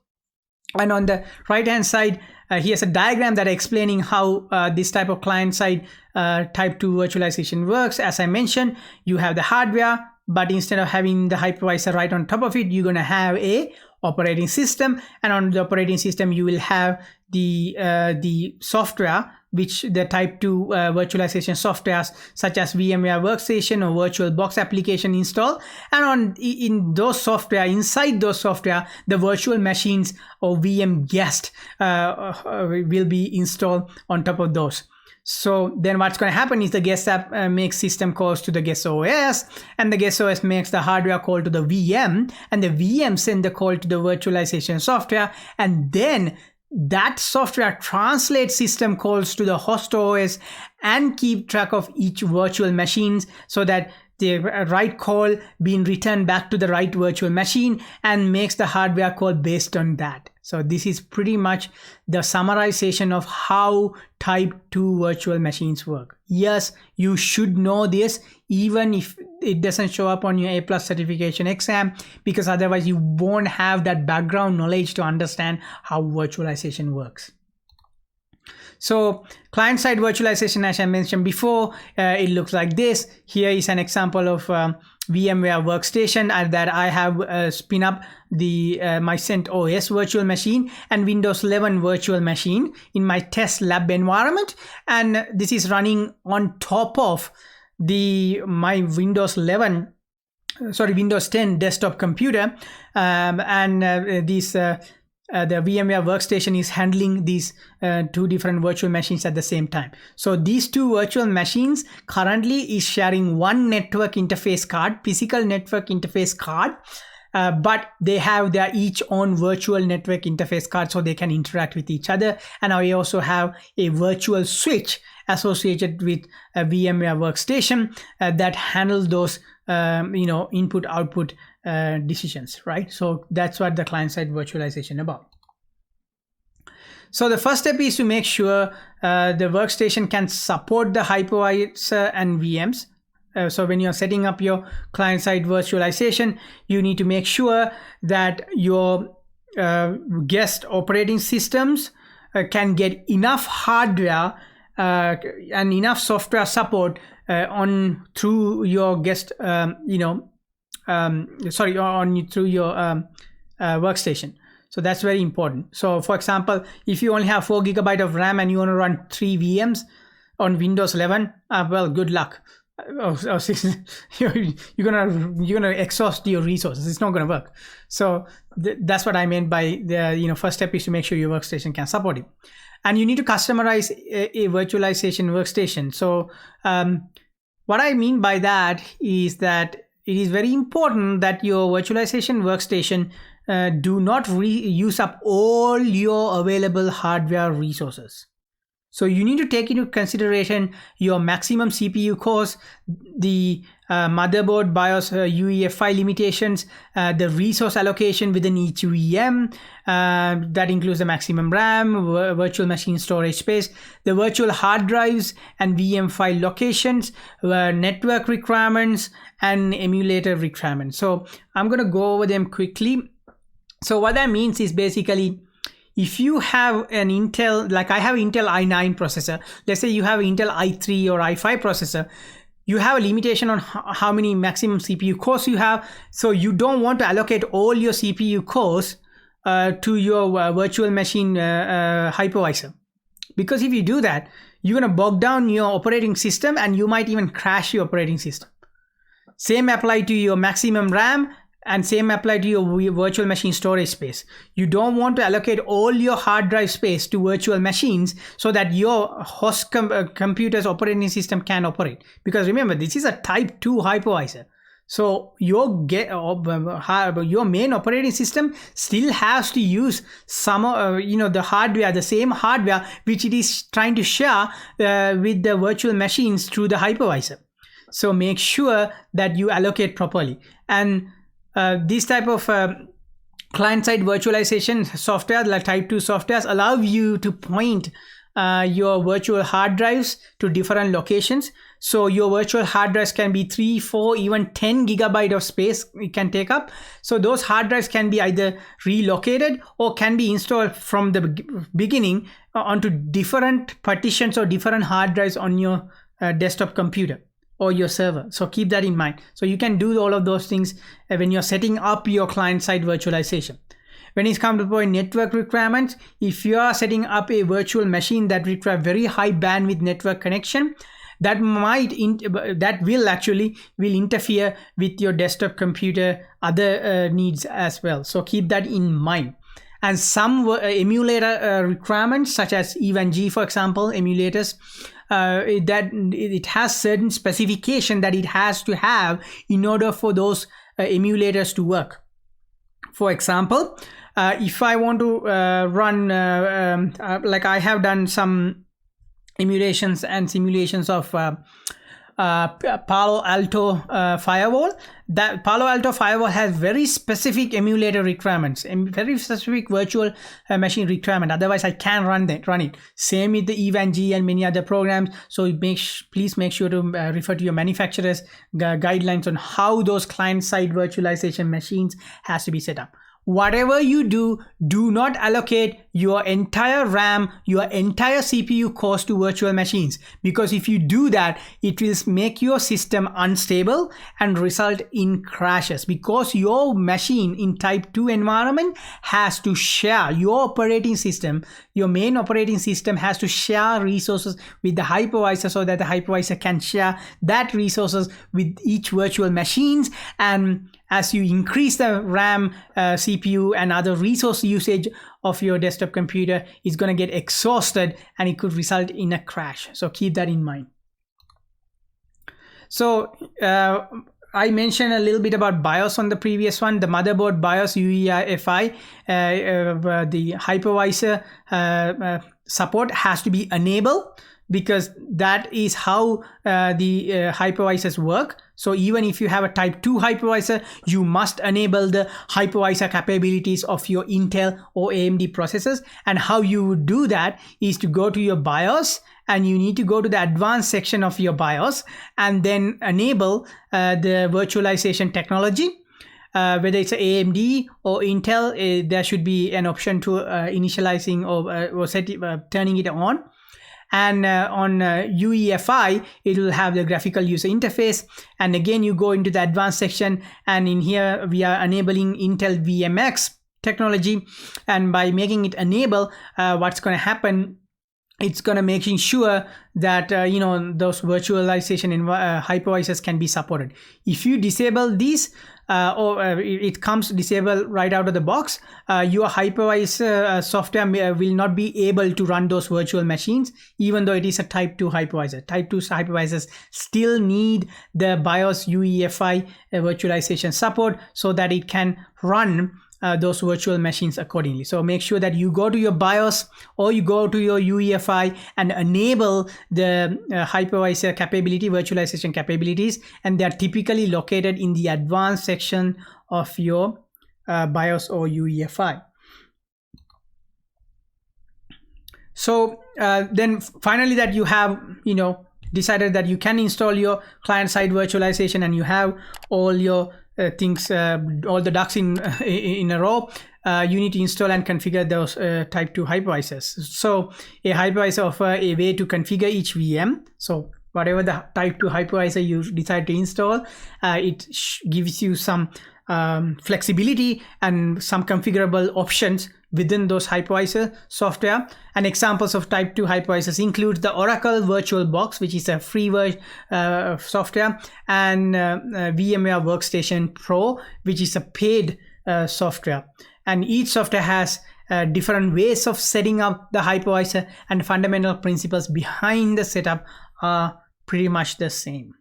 And on the right hand side, here's a diagram that explaining how this type of client side type 2 virtualization works. As I mentioned, you have the hardware, but instead of having the hypervisor right on top of it, you're going to have a operating system, and on the operating system you will have the software, which the type 2 virtualization softwares such as VMware Workstation or VirtualBox application install, and inside those software the virtual machines or VM guest will be installed on top of those. So then what's going to happen is the guest app makes system calls to the guest OS, and the guest OS makes the hardware call to the VM, and the VM send the call to the virtualization software, and then that software translates system calls to the host OS and keep track of each virtual machines so that the right call being returned back to the right virtual machine and makes the hardware call based on that. So this is pretty much the summarization of how type 2 virtual machines work. Yes, you should know this even if it doesn't show up on your A+ certification exam, because otherwise you won't have that background knowledge to understand how virtualization works. So client-side virtualization, as I mentioned before, it looks like this. Here is an example of VMware Workstation that I have spin up the my CentOS virtual machine and Windows 11 virtual machine in my test lab environment, and this is running on top of my Windows 10 desktop computer, the VMware Workstation is handling these two different virtual machines at the same time. So these two virtual machines currently is sharing one network interface card, physical network interface card, but they have their each own virtual network interface card so they can interact with each other. And I also have a virtual switch associated with a VMware Workstation that handles those input output decisions, right? So that's what the client-side virtualization about. So the first step is to make sure the workstation can support the hypervisor and VMs. So when you're setting up your client-side virtualization, you need to make sure that your guest operating systems can get enough hardware and enough software support through your guest through your workstation. So that's very important. So for example, if you only have 4 GB of RAM and you want to run 3 VMs on Windows 11, well, good luck. You're gonna exhaust your resources. It's not gonna work. So that's what I meant by the first step is to make sure your workstation can support it, and you need to customize a virtualization workstation. So what I mean by that is that it is very important that your virtualization workstation do not use up all your available hardware resources. So you need to take into consideration your maximum CPU cores, the motherboard BIOS UEFI limitations, the resource allocation within each VM, that includes the maximum RAM, virtual machine storage space, the virtual hard drives and VM file locations, network requirements, and emulator requirements. So I'm going to go over them quickly. So what that means is basically, if you have an Intel, like I have Intel i9 processor, let's say you have Intel i3 or i5 processor, you have a limitation on how many maximum CPU cores you have. So you don't want to allocate all your CPU cores to your virtual machine hypervisor. Because if you do that, you're going to bog down your operating system and you might even crash your operating system. Same apply to your maximum RAM, and same apply to your virtual machine storage space. You don't want to allocate all your hard drive space to virtual machines so that your host computer's operating system can operate. Because remember, this is a type 2 hypervisor. So your main operating system still has to use some the hardware, the same hardware which it is trying to share with the virtual machines through the hypervisor. So make sure that you allocate properly. And these type of client-side virtualization software, like type 2 softwares, allow you to point your virtual hard drives to different locations. So your virtual hard drives can be 3, 4, even 10 gigabyte of space it can take up. So those hard drives can be either relocated or can be installed from the beginning onto different partitions or different hard drives on your desktop computer or your server. So keep that in mind. So you can do all of those things when you're setting up your client-side virtualization. When it comes to point network requirements, if you are setting up a virtual machine that requires very high bandwidth network connection, that will interfere with your desktop computer other needs as well. So keep that in mind. And some emulator requirements, such as EVAN-G, for example, emulators, that it has certain specification that it has to have in order for those emulators to work. For example, if I want to run, like I have done some emulations and simulations of Palo Alto firewall. That Palo Alto firewall has very specific emulator requirements and very specific virtual machine requirement. Otherwise, I can't run it. Same with the EVAN-G and many other programs. So please make sure to refer to your manufacturer's guidelines on how those client-side virtualization machines has to be set up. Whatever you do not allocate your entire RAM, your entire CPU cores to virtual machines, because if you do that, it will make your system unstable and result in crashes, because your machine in type 2 environment has to share your operating system. Your main operating system has to share resources with the hypervisor so that the hypervisor can share that resources with each virtual machines. And as you increase the RAM, CPU and other resource usage of your desktop computer, it's going to get exhausted and it could result in a crash. So keep that in mind. So I mentioned a little bit about BIOS on the previous one. The motherboard BIOS UEFI, the hypervisor support has to be enabled, because that is how the hypervisors work. So even if you have a type 2 hypervisor, you must enable the hypervisor capabilities of your Intel or AMD processors. And how you would do that is to go to your BIOS, and you need to go to the advanced section of your BIOS and then enable the virtualization technology. Whether it's AMD or Intel, there should be an option to initializing or turning it on. And on UEFI, it will have the graphical user interface. And again, you go into the advanced section, and in here we are enabling Intel VMX technology. And by making it enable, what's going to happen, it's going to making sure that those virtualization hypervisors can be supported. If you disable these, it comes disabled right out of the box, your hypervisor software will not be able to run those virtual machines, even though it is a type 2 hypervisor. Type 2 hypervisors still need the BIOS UEFI virtualization support so that it can run those virtual machines accordingly. So make sure that you go to your BIOS or you go to your UEFI and enable the hypervisor capability, virtualization capabilities, and they are typically located in the advanced section of your BIOS or UEFI. So then finally, that you have decided that you can install your client-side virtualization and you have all your things, all the ducks in a row, you need to install and configure those type 2 hypervisors. So a hypervisor offers a way to configure each VM. So whatever the type 2 hypervisor you decide to install, it gives you some flexibility and some configurable options within those hypervisor software. And examples of type 2 hypervisors include the Oracle VirtualBox, which is a free software, and VMware Workstation Pro, which is a paid software. And each software has different ways of setting up the hypervisor, and fundamental principles behind the setup are pretty much the same.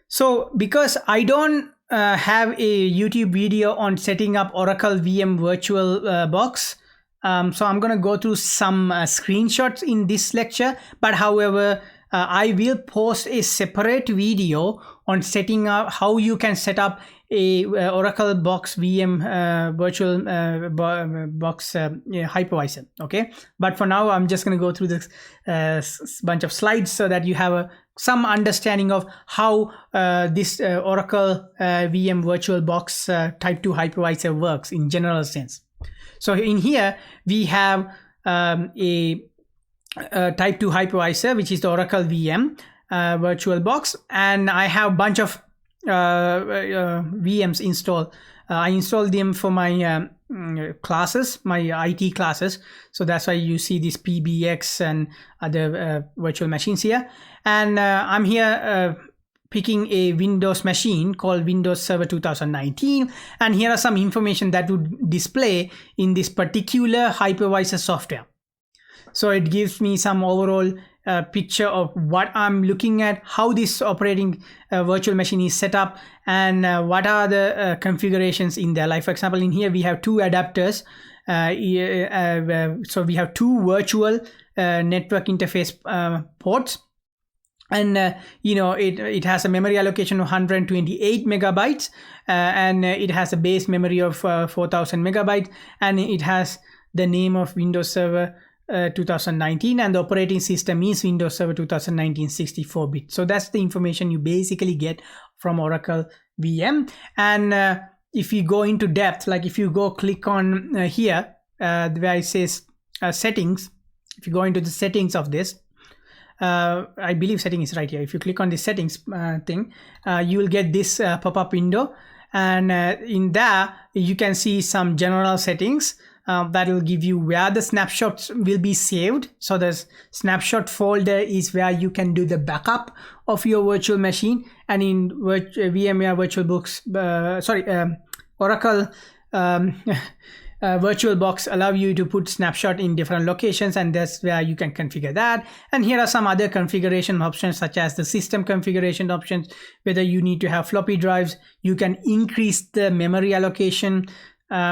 So because I don't have a YouTube video on setting up Oracle VM VirtualBox, so I'm going to go through some screenshots in this lecture. But however, I will post a separate video on setting up how you can set up a Oracle Box VM virtual box hypervisor. Okay, but for now I'm just going to go through this bunch of slides so that you have some understanding of how this Oracle VM VirtualBox Type 2 hypervisor works in general sense. So in here we have a Type 2 hypervisor, which is the Oracle VM VirtualBox, and I have a bunch of VMs installed. I installed them for my classes, my IT classes. So that's why you see this PBX and other virtual machines here. And I'm here picking a Windows machine called Windows Server 2019. And here are some information that would display in this particular hypervisor software. So it gives me some overall picture of what I'm looking at, how this operating virtual machine is set up, and what are the configurations in there. Like for example, in here we have two adapters. So we have two virtual network interface ports, and you know, it has a memory allocation of 128 megabytes, and it has a base memory of 4000 megabytes, and it has the name of Windows Server 2019, and the operating system is Windows Server 2019 64-bit. So that's the information you basically get from Oracle VM. And if you go into depth, like if you go click on here where it says settings, if you go into the settings of this, I believe setting is right here. If you click on the settings thing, you will get this pop-up window, and in there you can see some general settings that will give you where the snapshots will be saved. So the snapshot folder is where you can do the backup of your virtual machine, and in VMware VirtualBox, Oracle VirtualBox allow you to put snapshot in different locations, and that's where you can configure that. And here are some other configuration options, such as the system configuration options, whether you need to have floppy drives. You can increase the memory allocation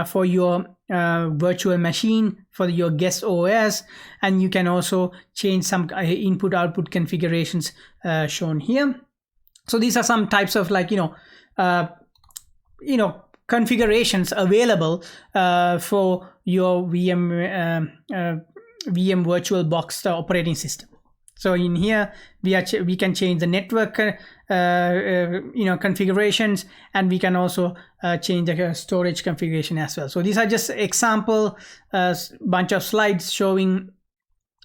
for your virtual machine, for your guest OS, and you can also change some input output configurations shown here. So these are some types of, like, configurations available for your VM VirtualBox operating system. So in here we can change the network configurations, and we can also change the storage configuration as well. So these are just example bunch of slides showing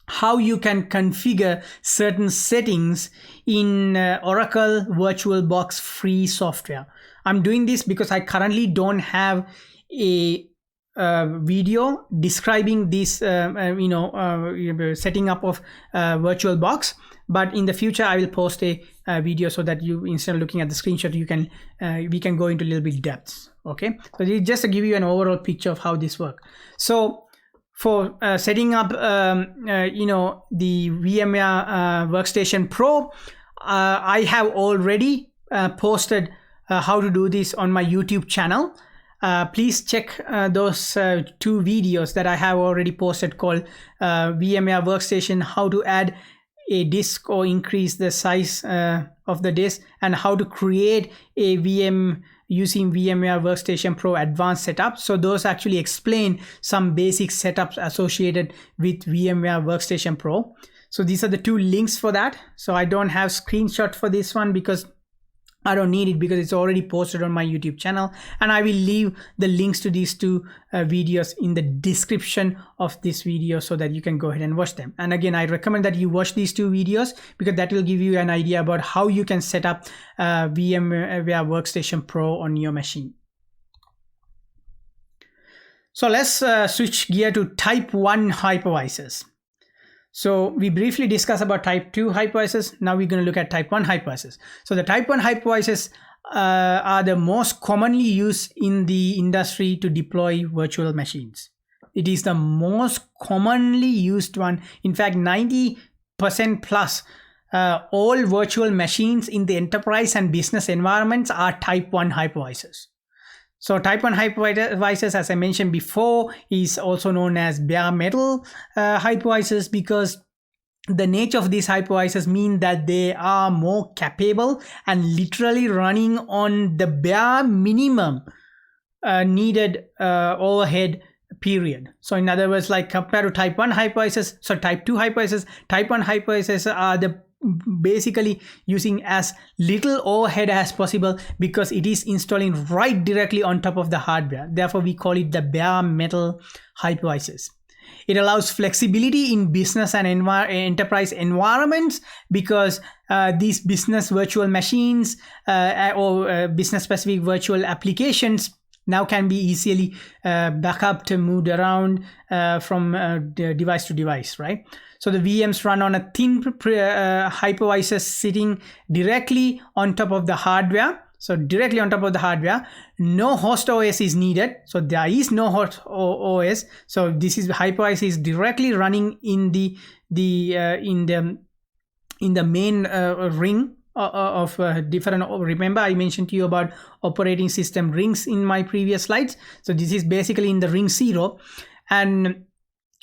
how you can configure certain settings in Oracle VirtualBox free software. I'm doing this because I currently don't have a video describing this setting up of VirtualBox, but in the future I will post a video so that you, instead of looking at the screenshot, you can we can go into a little bit depth. Okay, so this is just to give you an overall picture of how this works. So for setting up the VMware Workstation Pro, I have already posted how to do this on my YouTube channel. Please check those two videos that I have already posted, called VMware Workstation, how to add a disk or increase the size of the disk, and how to create a VM using VMware Workstation Pro Advanced Setup. So those actually explain some basic setups associated with VMware Workstation Pro. So these are the two links for that. So I don't have screenshot for this one because I don't need it, because it's already posted on my YouTube channel, and I will leave the links to these two videos in the description of this video so that you can go ahead and watch them. And again, I recommend that you watch these two videos because that will give you an idea about how you can set up VMware Workstation Pro on your machine. So let's switch gear to Type 1 hypervisors. So we briefly discussed about Type 2 hypervisors. Now we're going to look at Type 1 hypervisors. So the Type 1 hypervisors are the most commonly used in the industry to deploy virtual machines. It is the most commonly used one. In fact, 90% plus all virtual machines in the enterprise and business environments are Type 1 hypervisors. So Type 1 hypervisors, as I mentioned before, is also known as bare metal hypervisors, because the nature of these hypervisors mean that they are more capable and literally running on the bare minimum needed overhead period. So in other words, like compared to type 1 hypervisors, so type 2 hypervisors, type 1 hypervisors are the basically using as little overhead as possible because it is installing right directly on top of the hardware. Therefore, we call it the bare metal hypervisors. It allows flexibility in business and enterprise environments because these business virtual machines or business specific virtual applications now can be easily backup moved around from device to device, right? So the VMs run on a thin hypervisor sitting directly on top of the hardware. So directly on top of the hardware, no host OS is needed. So there is no host OS. So this is hypervisor is directly running in the main ring of different. Remember, I mentioned to you about operating system rings in my previous slides. So this is basically in the ring 0, and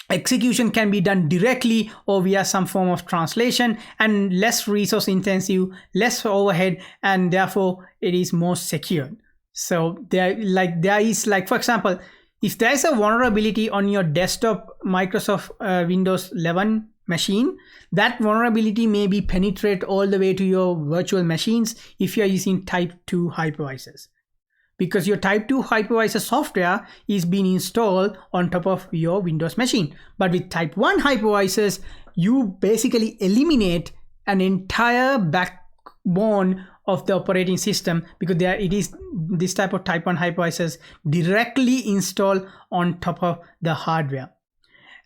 execution can be done directly or via some form of translation, and less resource intensive, less overhead, and therefore it is more secure. So there is for example, if there is a vulnerability on your desktop Microsoft Windows 11 machine, that vulnerability may be penetrate all the way to your virtual machines if you are using type 2 hypervisors, because your type 2 hypervisor software is being installed on top of your Windows machine. But with type 1 hypervisors, you basically eliminate an entire backbone of the operating system, because it is this type of type 1 hypervisors directly installed on top of the hardware.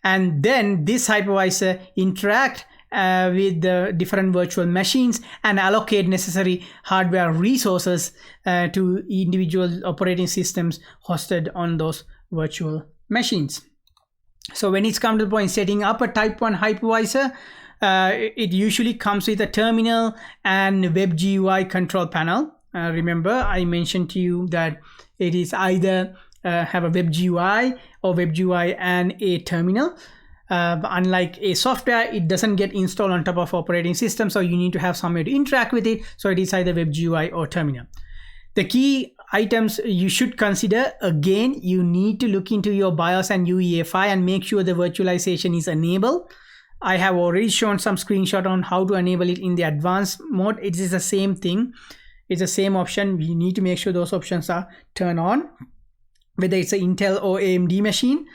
And then this hypervisor interact with the different virtual machines and allocate necessary hardware resources to individual operating systems hosted on those virtual machines. So when it's come to the point setting up a type 1 hypervisor, it usually comes with a terminal and WebGUI control panel. Remember, I mentioned to you that it is either have a WebGUI or WebGUI and a terminal. Unlike a software, it doesn't get installed on top of operating system, so you need to have some way to interact with it. So it is either WebGUI or terminal. The key items you should consider, again, you need to look into your BIOS and UEFI and make sure the virtualization is enabled. I have already shown some screenshot on how to enable it in the advanced mode. It is the same thing. It's the same option. We need to make sure those options are turned on, whether it's an Intel or AMD machine.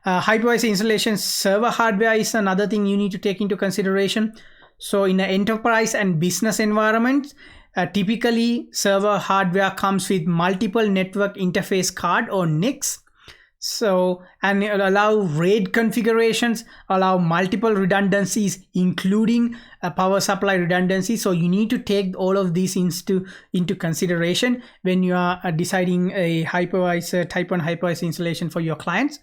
Hypervisor installation server hardware is another thing you need to take into consideration. So in an enterprise and business environment, typically server hardware comes with multiple network interface card or NICs. So, and it allow RAID configurations, allow multiple redundancies, including a power supply redundancy. So you need to take all of these into consideration when you are deciding a hypervisor, type 1 hypervisor installation for your clients.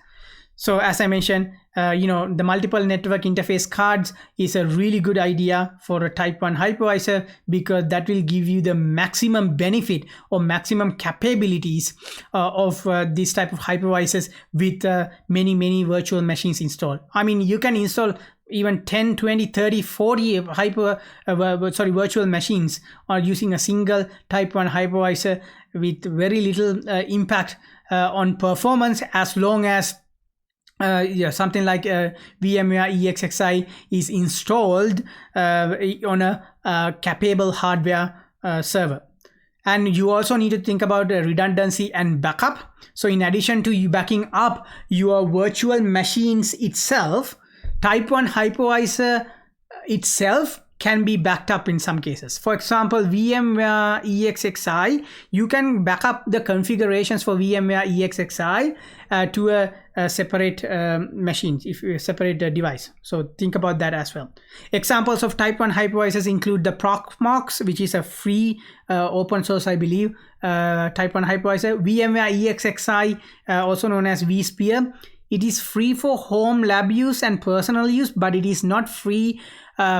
So as I mentioned, the multiple network interface cards is a really good idea for a type 1 hypervisor, because that will give you the maximum benefit or maximum capabilities of this type of hypervisors with many virtual machines installed. I mean, you can install even 10, 20, 30, 40 virtual machines using a single type 1 hypervisor with very little impact on performance, as long as something like VMware ESXi is installed on a capable hardware server. And you also need to think about redundancy and backup. So in addition to you backing up your virtual machines itself, type 1 hypervisor itself can be backed up in some cases. For example, VMware ESXi, you can back up the configurations for VMware ESXi to a separate machine, if you separate the device. So think about that as well. Examples of type 1 hypervisors include the Proxmox, which is a free open source, I believe, type 1 hypervisor. VMware ESXi, also known as vSphere. It is free for home lab use and personal use, but it is not free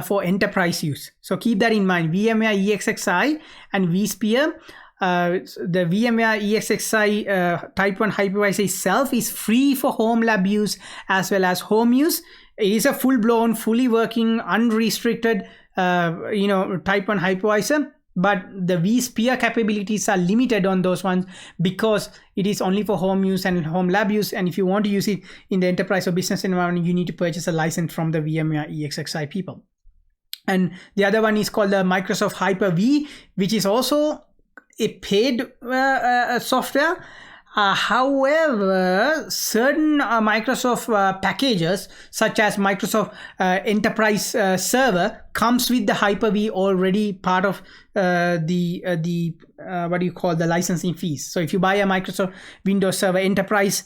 for enterprise use. So keep that in mind. VMware ESXi and vSphere the VMware ESXi Type 1 hypervisor itself is free for home lab use as well as home use. It is a full-blown, fully working, unrestricted, Type 1 hypervisor. But the vSphere capabilities are limited on those ones because it is only for home use and home lab use. And if you want to use it in the enterprise or business environment, you need to purchase a license from the VMware ESXi people. And the other one is called the Microsoft Hyper-V, which is also a paid software. However, certain Microsoft packages, such as Microsoft Enterprise Server, comes with the Hyper-V already part of the licensing fees. So if you buy a Microsoft Windows Server Enterprise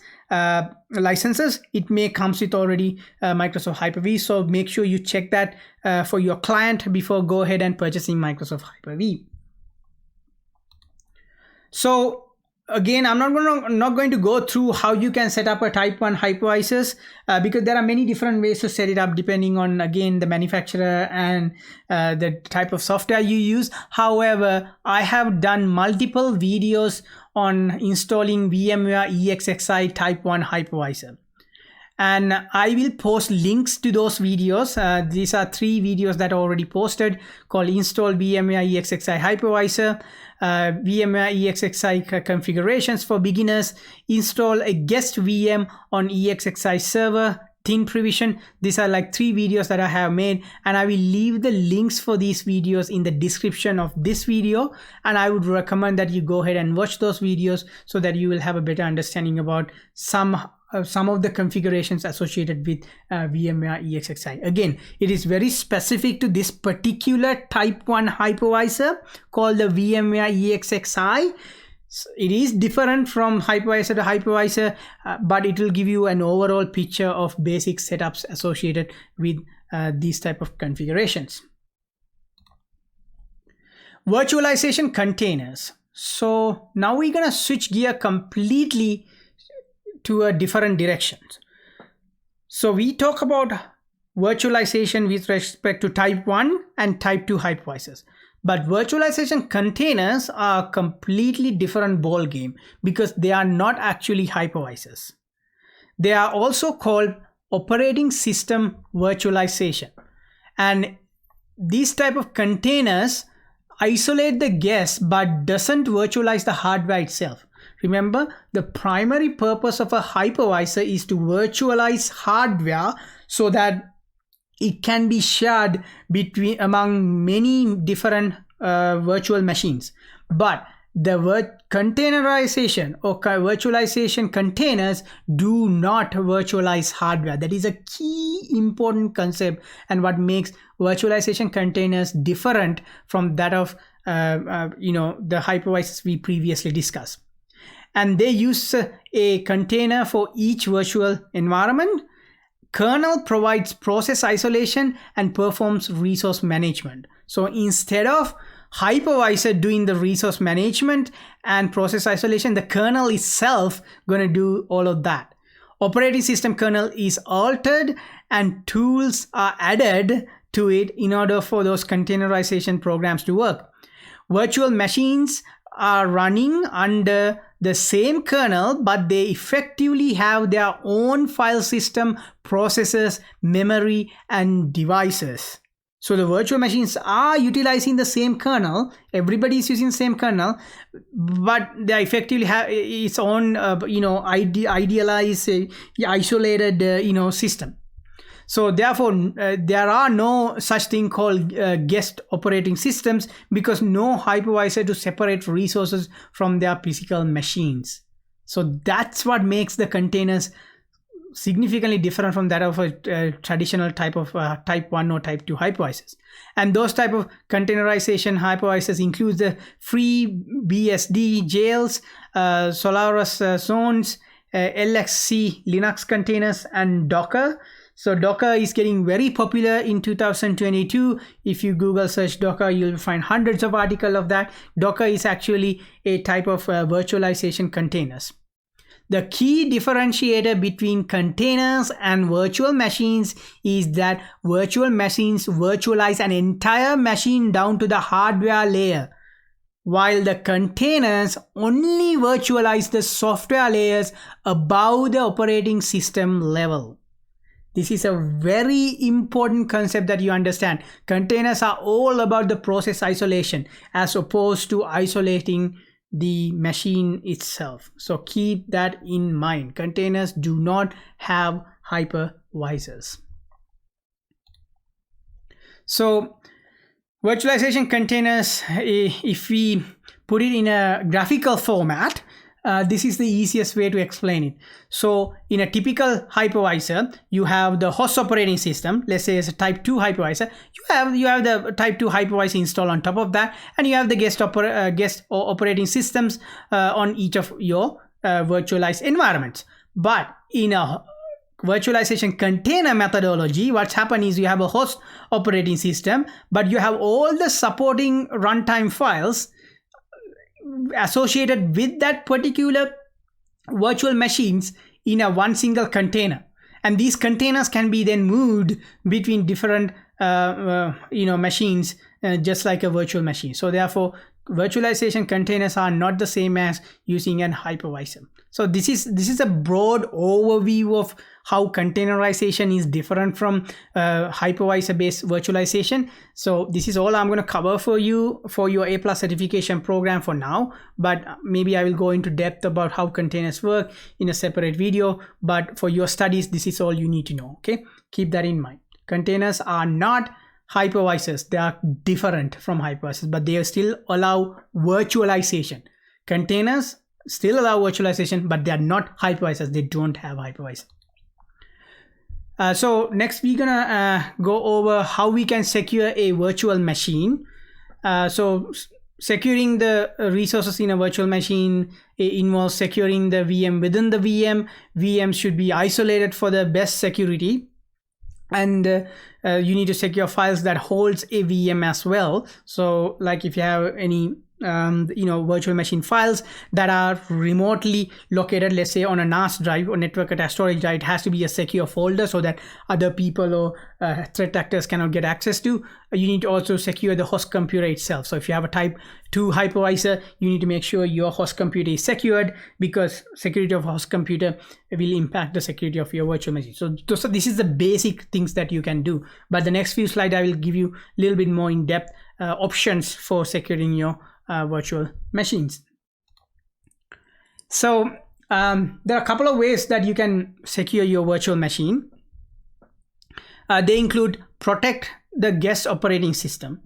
licenses, it may comes with already Microsoft Hyper-V. So make sure you check that for your client before go ahead and purchasing Microsoft Hyper-V. So again, I'm not going to go through how you can set up a Type 1 hypervisors because there are many different ways to set it up depending on, again, the manufacturer and the type of software you use. However, I have done multiple videos on installing VMware ESXi Type 1 hypervisor. And I will post links to those videos. These are 3 videos that are already posted called Install VMware ESXi Hypervisor, VMware ESXi configurations for beginners, install a guest VM on ESXi server, thin provision. These are like 3 videos that I have made, and I will leave the links for these videos in the description of this video. And I would recommend that you go ahead and watch those videos so that you will have a better understanding about some of the configurations associated with VMware ESXi. Again, it is very specific to this particular Type 1 hypervisor called the VMware ESXi. It is different from hypervisor to hypervisor, but it will give you an overall picture of basic setups associated with these type of configurations. Virtualization containers. So now we're gonna switch gear completely to a different direction. So we talk about virtualization with respect to Type 1 and Type 2 hypervisors. But virtualization containers are a completely different ball game because they are not actually hypervisors. They are also called operating system virtualization. And these type of containers isolate the guest but doesn't virtualize the hardware itself. Remember, the primary purpose of a hypervisor is to virtualize hardware so that it can be shared among many different virtual machines. But the containerization or virtualization containers do not virtualize hardware. That is a key important concept and what makes virtualization containers different from that of the hypervisors we previously discussed. And they use a container for each virtual environment. Kernel provides process isolation and performs resource management. So instead of hypervisor doing the resource management and process isolation, the kernel itself going to do all of that. Operating system kernel is altered and tools are added to it in order for those containerization programs to work. Virtual machines are running under the same kernel, but they effectively have their own file system, processors, memory, and devices. So the virtual machines are utilizing the same kernel. Everybody is using the same kernel, but they effectively have its own, idealized, isolated, system. So therefore, there are no such thing called guest operating systems because no hypervisor to separate resources from their physical machines. So that's what makes the containers significantly different from that of a traditional type of Type 1 or Type 2 hypervisors. And those type of containerization hypervisors include the FreeBSD jails, Solaris zones, LXC Linux containers, and Docker. So Docker is getting very popular in 2022. If you Google search Docker, you'll find hundreds of articles of that. Docker is actually a type of virtualization containers. The key differentiator between containers and virtual machines is that virtual machines virtualize an entire machine down to the hardware layer. while the containers only virtualize the software layers above the operating system level. This is a very important concept that you understand. Containers are all about the process isolation as opposed to isolating the machine itself. So keep that in mind. Containers do not have hypervisors. So virtualization containers, if we put it in a graphical format, this is the easiest way to explain it. So in a typical hypervisor, you have the host operating system. Let's say it's a type 2 hypervisor. You have the type 2 hypervisor installed on top of that, and you have the guest operating systems on each of your virtualized environments. But in a virtualization container methodology, what's happened is you have a host operating system, but you have all the supporting runtime files associated with that particular virtual machines in a one single container, and these containers can be then moved between different machines, just like a virtual machine. So therefore virtualization containers are not the same as using an hypervisor. So this is a broad overview of how containerization is different from hypervisor based virtualization. So this is all I'm going to cover for you for your A+ certification program for now, but maybe I will go into depth about how containers work in a separate video. But for your studies, this is all you need to know. Okay, keep that in mind. Containers are not hypervisors. They are different from hypervisors, but they still allow virtualization. Containers still allow virtualization, but they are not hypervisors. They don't have hypervisor. So next we're gonna go over how we can secure a virtual machine. So securing the resources in a virtual machine involves securing the VM within the VM. VMs should be isolated for the best security. And you need to secure files that holds a VM as well. So like if you have any virtual machine files that are remotely located, let's say on a NAS drive or network attached storage drive, it has to be a secure folder so that other people or threat actors cannot get access to. You need to also secure the host computer itself. So if you have a type 2 hypervisor, you need to make sure your host computer is secured, because security of host computer will impact the security of your virtual machine. So this is the basic things that you can do. But the next few slides, I will give you a little bit more in-depth options for securing your virtual machines. So there are a couple of ways that you can secure your virtual machine. They include protect the guest operating system.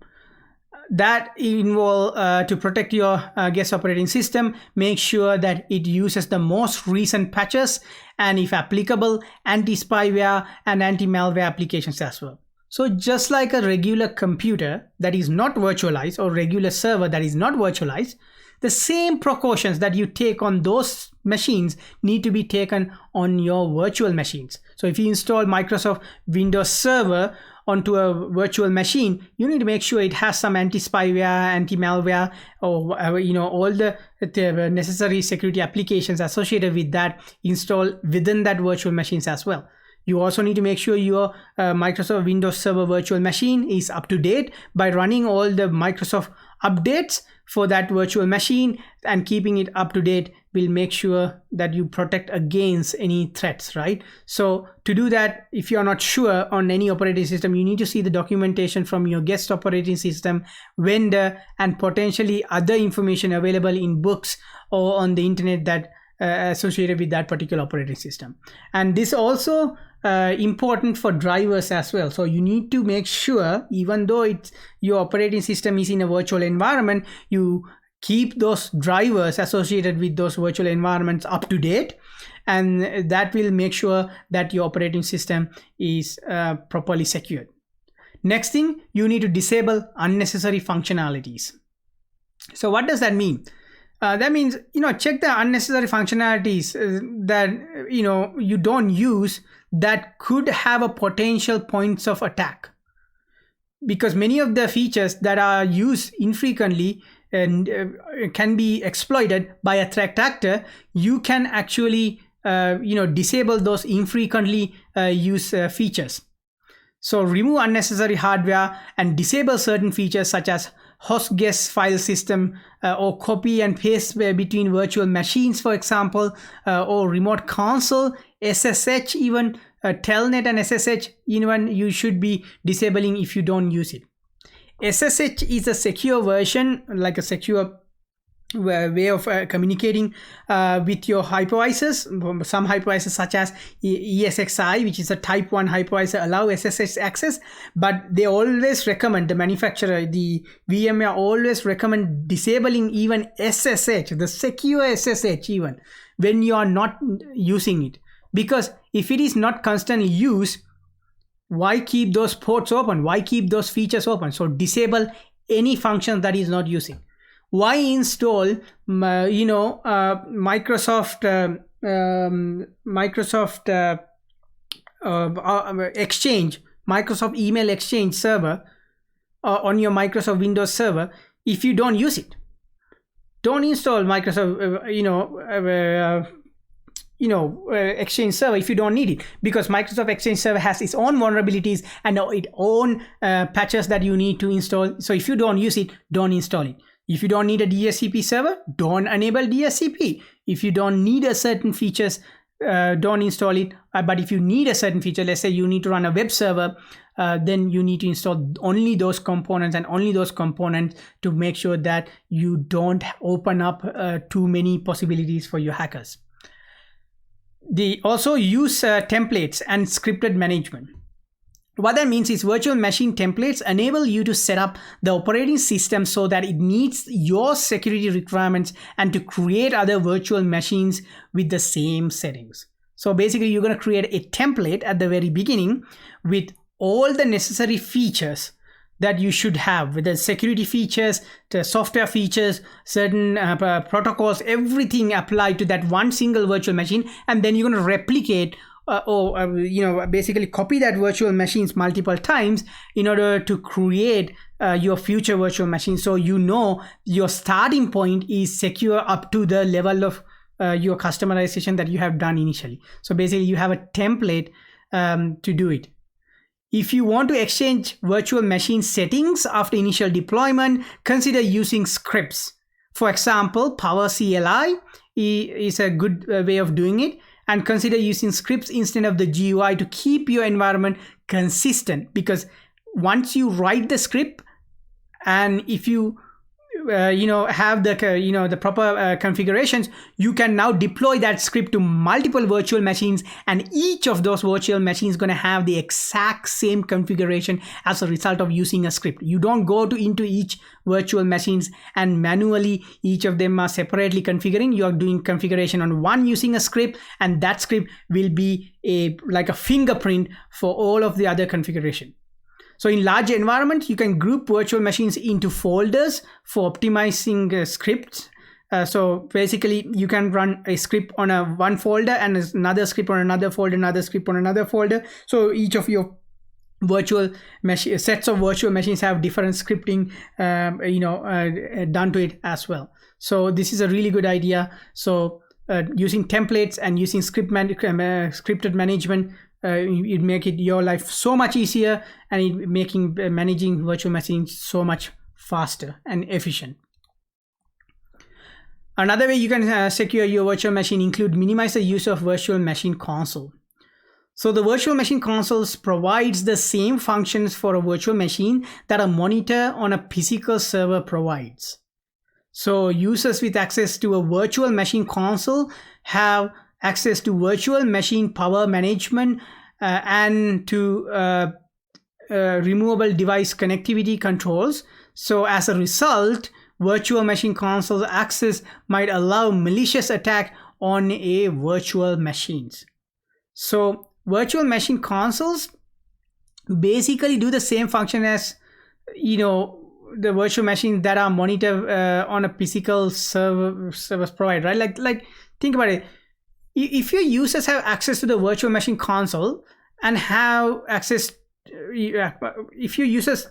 That involve to protect your guest operating system, make sure that it uses the most recent patches and, if applicable, anti-spyware and anti-malware applications as well. So just like a regular computer that is not virtualized or regular server that is not virtualized, the same precautions that you take on those machines need to be taken on your virtual machines. So if you install Microsoft Windows Server onto a virtual machine, you need to make sure it has some anti-spyware, anti-malware, or all the necessary security applications associated with that installed within that virtual machines as well. You also need to make sure your Microsoft Windows Server virtual machine is up to date by running all the Microsoft updates for that virtual machine, and keeping it up to date will make sure that you protect against any threats, right? So to do that, if you're not sure on any operating system, you need to see the documentation from your guest operating system, vendor, and potentially other information available in books or on the internet that associated with that particular operating system. And this also important for drivers as well. So you need to make sure, even though your operating system is in a virtual environment, you keep those drivers associated with those virtual environments up to date, and that will make sure that your operating system is properly secured. Next thing, you need to disable unnecessary functionalities. So what does that mean? That means, check the unnecessary functionalities that, you don't use that could have a potential points of attack. Because many of the features that are used infrequently and can be exploited by a threat actor, you can actually, disable those infrequently used features. So remove unnecessary hardware and disable certain features such as host guest file system, or copy and paste between virtual machines, for example, or remote console, SSH, even telnet and SSH, even you should be disabling if you don't use it. SSH is a secure version, like a secure way of communicating with your hypervisors. Some hypervisors such as ESXi, which is a type 1 hypervisor, allow SSH access, but they always recommend, the manufacturer, the VMware always recommend disabling even SSH, the secure SSH, even when you are not using it, because if it is not constantly used, why keep those ports open? Why keep those features open? So disable any function that is not using. Why install Microsoft Exchange, Microsoft email exchange server on your Microsoft Windows server if you don't use it? Don't install Microsoft Exchange server if you don't need it, because Microsoft Exchange server has its own vulnerabilities and its own patches that you need to install. So if you don't use it, don't install it. If you don't need a DHCP server, don't enable DHCP. If you don't need a certain features, don't install it. But if you need a certain feature, let's say you need to run a web server, then you need to install only those components and only those components to make sure that you don't open up too many possibilities for your hackers. They also use templates and scripted management. What that means is virtual machine templates enable you to set up the operating system so that it meets your security requirements and to create other virtual machines with the same settings. So basically, you're going to create a template at the very beginning with all the necessary features that you should have, with the security features, the software features, certain protocols, everything applied to that one single virtual machine, and then you're going to replicate basically copy that virtual machines multiple times in order to create your future virtual machine. So your starting point is secure up to the level of your customization that you have done initially. So basically, you have a template to do it. If you want to exchange virtual machine settings after initial deployment, consider using scripts. For example, PowerCLI is a good way of doing it. And consider using scripts instead of the GUI to keep your environment consistent, because once you write the script, and if you have the proper configurations, you can now deploy that script to multiple virtual machines, and each of those virtual machines is going to have the exact same configuration as a result of using a script. You don't go into each virtual machines and manually each of them are separately configuring. You are doing configuration on one using a script, and that script will be like a fingerprint for all of the other configuration. So in large environments, you can group virtual machines into folders for optimizing scripts. So basically, you can run a script on one folder and another script on another folder, another script on another folder. So each of your virtual sets of virtual machines have different scripting done to it as well. So this is a really good idea. So using templates and using scripted management, it make your life so much easier, and it making managing virtual machines so much faster and efficient. Another way you can secure your virtual machine include minimize the use of virtual machine console. So the virtual machine consoles provides the same functions for a virtual machine that a monitor on a physical server provides. So users with access to a virtual machine console have access to virtual machine power management and to removable device connectivity controls. So as a result, virtual machine console access might allow malicious attack on a virtual machines. So virtual machine consoles basically do the same function as the virtual machines that are monitored on a physical service provider, right? Like think about it. If your users have access to the virtual machine console and have access, if your users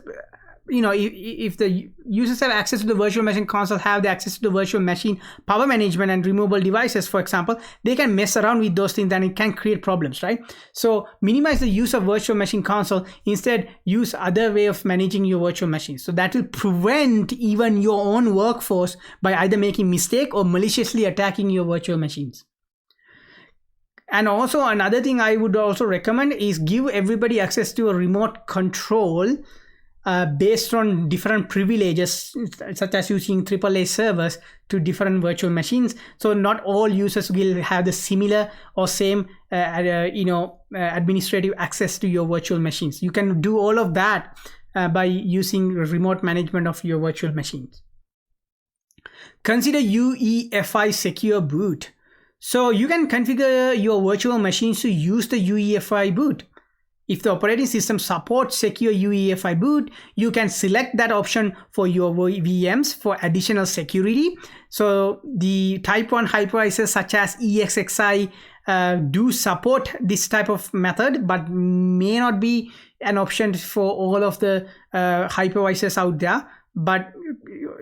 if the users have access to the virtual machine console, have the access to the virtual machine power management and removable devices, for example, they can mess around with those things and it can create problems, right? So minimize the use of virtual machine console. Instead, use other way of managing your virtual machines. So that will prevent even your own workforce by either making mistake or maliciously attacking your virtual machines. And also another thing I would also recommend is give everybody access to a remote control based on different privileges, such as using AAA servers to different virtual machines. So not all users will have the similar or same administrative access to your virtual machines. You can do all of that by using remote management of your virtual machines. Consider UEFI secure boot. So you can configure your virtual machines to use the UEFI boot. If the operating system supports secure UEFI boot, you can select that option for your VMs for additional security. So the Type 1 hypervisors such as ESXi do support this type of method, but may not be an option for all of the hypervisors out there. But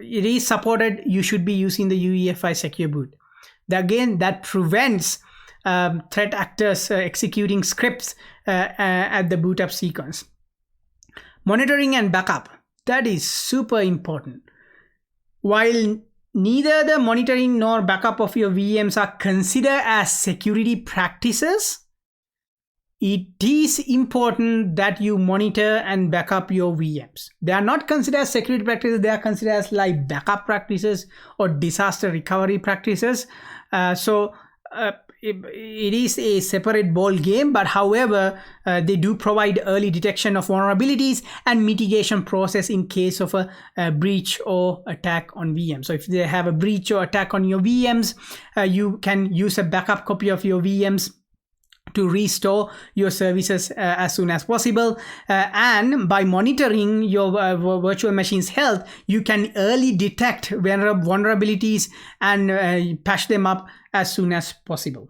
it is supported. You should be using the UEFI secure boot. Again, that prevents threat actors executing scripts at the boot up sequence. Monitoring and backup, that is super important. While neither the monitoring nor backup of your VMs are considered as security practices, it is important that you monitor and back up your VMs. They are not considered as security practices, they are considered as like backup practices or disaster recovery practices. It is a separate ball game, but however, they do provide early detection of vulnerabilities and mitigation process in case of a breach or attack on VMs. So if they have a breach or attack on your VMs, you can use a backup copy of your VMs to restore your services as soon as possible. And by monitoring your virtual machine's health, you can early detect vulnerabilities and patch them up as soon as possible.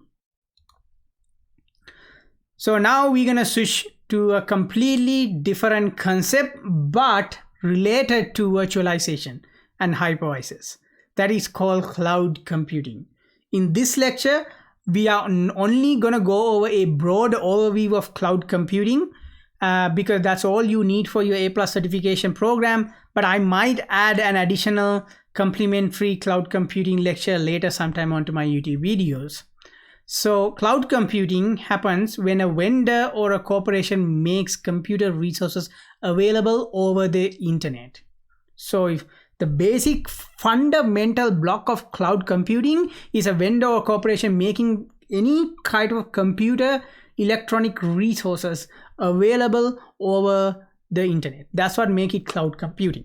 So now we're going to switch to a completely different concept, but related to virtualization and hypervisors. That is called cloud computing. In this lecture, we are only going to go over a broad overview of cloud computing because that's all you need for your A+ certification program. But I might add an additional complimentary cloud computing lecture later sometime onto my YouTube videos. So cloud computing happens when a vendor or a corporation makes computer resources available over the internet. So if the basic fundamental block of cloud computing is a vendor or corporation making any kind of computer electronic resources available over the internet. That's what makes it cloud computing.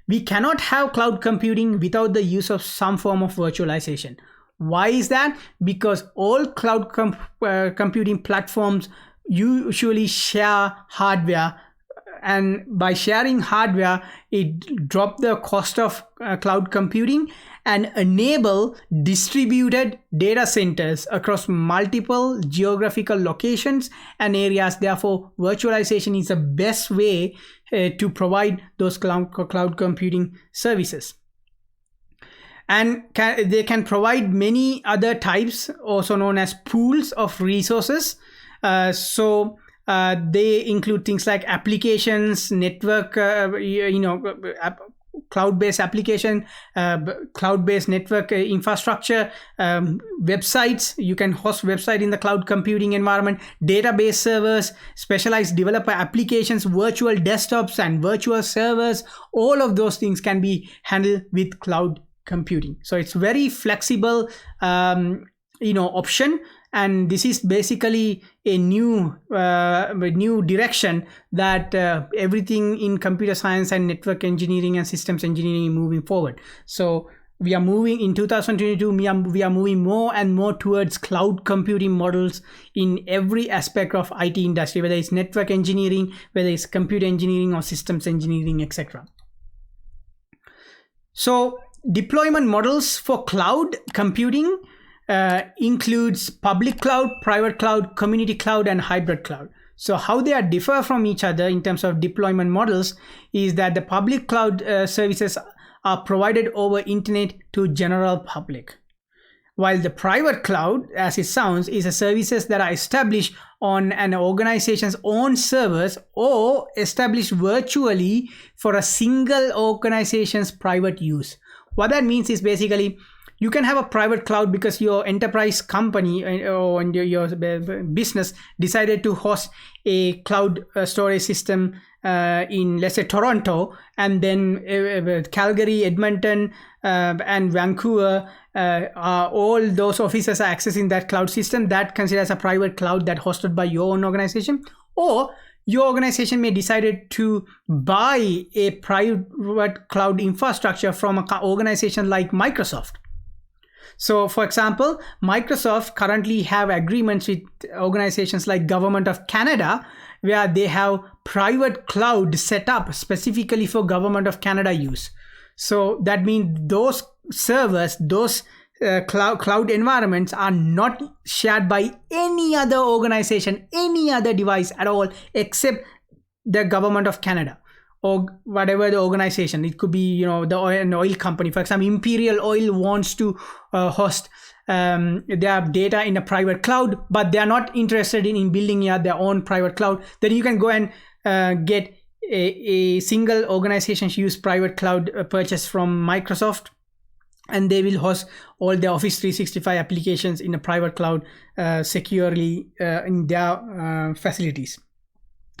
We cannot have cloud computing without the use of some form of virtualization. Why is that? Because all cloud computing platforms usually share hardware, and by sharing hardware, it drops the cost of cloud computing and enable distributed data centers across multiple geographical locations and areas. Therefore, virtualization is the best way to provide those cloud computing services. And they can provide many other types, also known as pools of resources. They include things like applications, network, cloud-based application, cloud-based network infrastructure, websites. You can host website in the cloud computing environment, database servers, specialized developer applications, virtual desktops, and virtual servers. All of those things can be handled with cloud computing. So it's very flexible, option. And this is basically a new direction that everything in computer science and network engineering and systems engineering is moving forward. So we are moving in 2022. We are moving more and more towards cloud computing models in every aspect of IT industry, whether it's network engineering, whether it's computer engineering or systems engineering, etc. So deployment models for cloud computing includes public cloud, private cloud, community cloud, and hybrid cloud. So how they are differ from each other in terms of deployment models is that the public cloud services are provided over internet to general public, while the private cloud, as it sounds, is a services that are established on an organization's own servers or established virtually for a single organization's private use. What that means is basically you can have a private cloud because your enterprise company or your business decided to host a cloud storage system in, let's say, Toronto, and then Calgary, Edmonton, and Vancouver, all those offices are accessing that cloud system. That considered as a private cloud that hosted by your own organization. Or your organization may decide to buy a private cloud infrastructure from an organization like Microsoft. So, for example, Microsoft currently have agreements with organizations like Government of Canada, where they have private cloud set up specifically for Government of Canada use. So that means those servers, those cloud environments are not shared by any other organization, any other device at all, except the Government of Canada or whatever the organization. It could be, the oil company. For example, Imperial Oil wants to host their data in a private cloud, but they are not interested in building their own private cloud. Then you can go and get a single organization's use private cloud purchase from Microsoft, and they will host all the Office 365 applications in a private cloud securely in their facilities.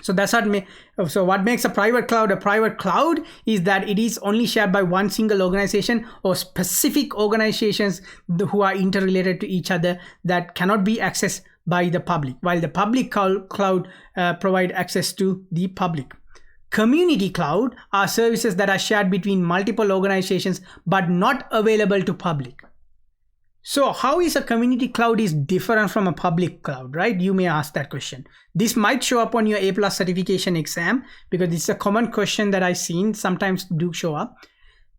So that's what makes a private cloud is that it is only shared by one single organization or specific organizations who are interrelated to each other that cannot be accessed by the public, while the public cloud provide access to the public. Community cloud are services that are shared between multiple organizations but not available to public. So how is a community cloud is different from a public cloud, right? You may ask that question. This might show up on your A+ certification exam because it's a common question that I've seen sometimes do show up.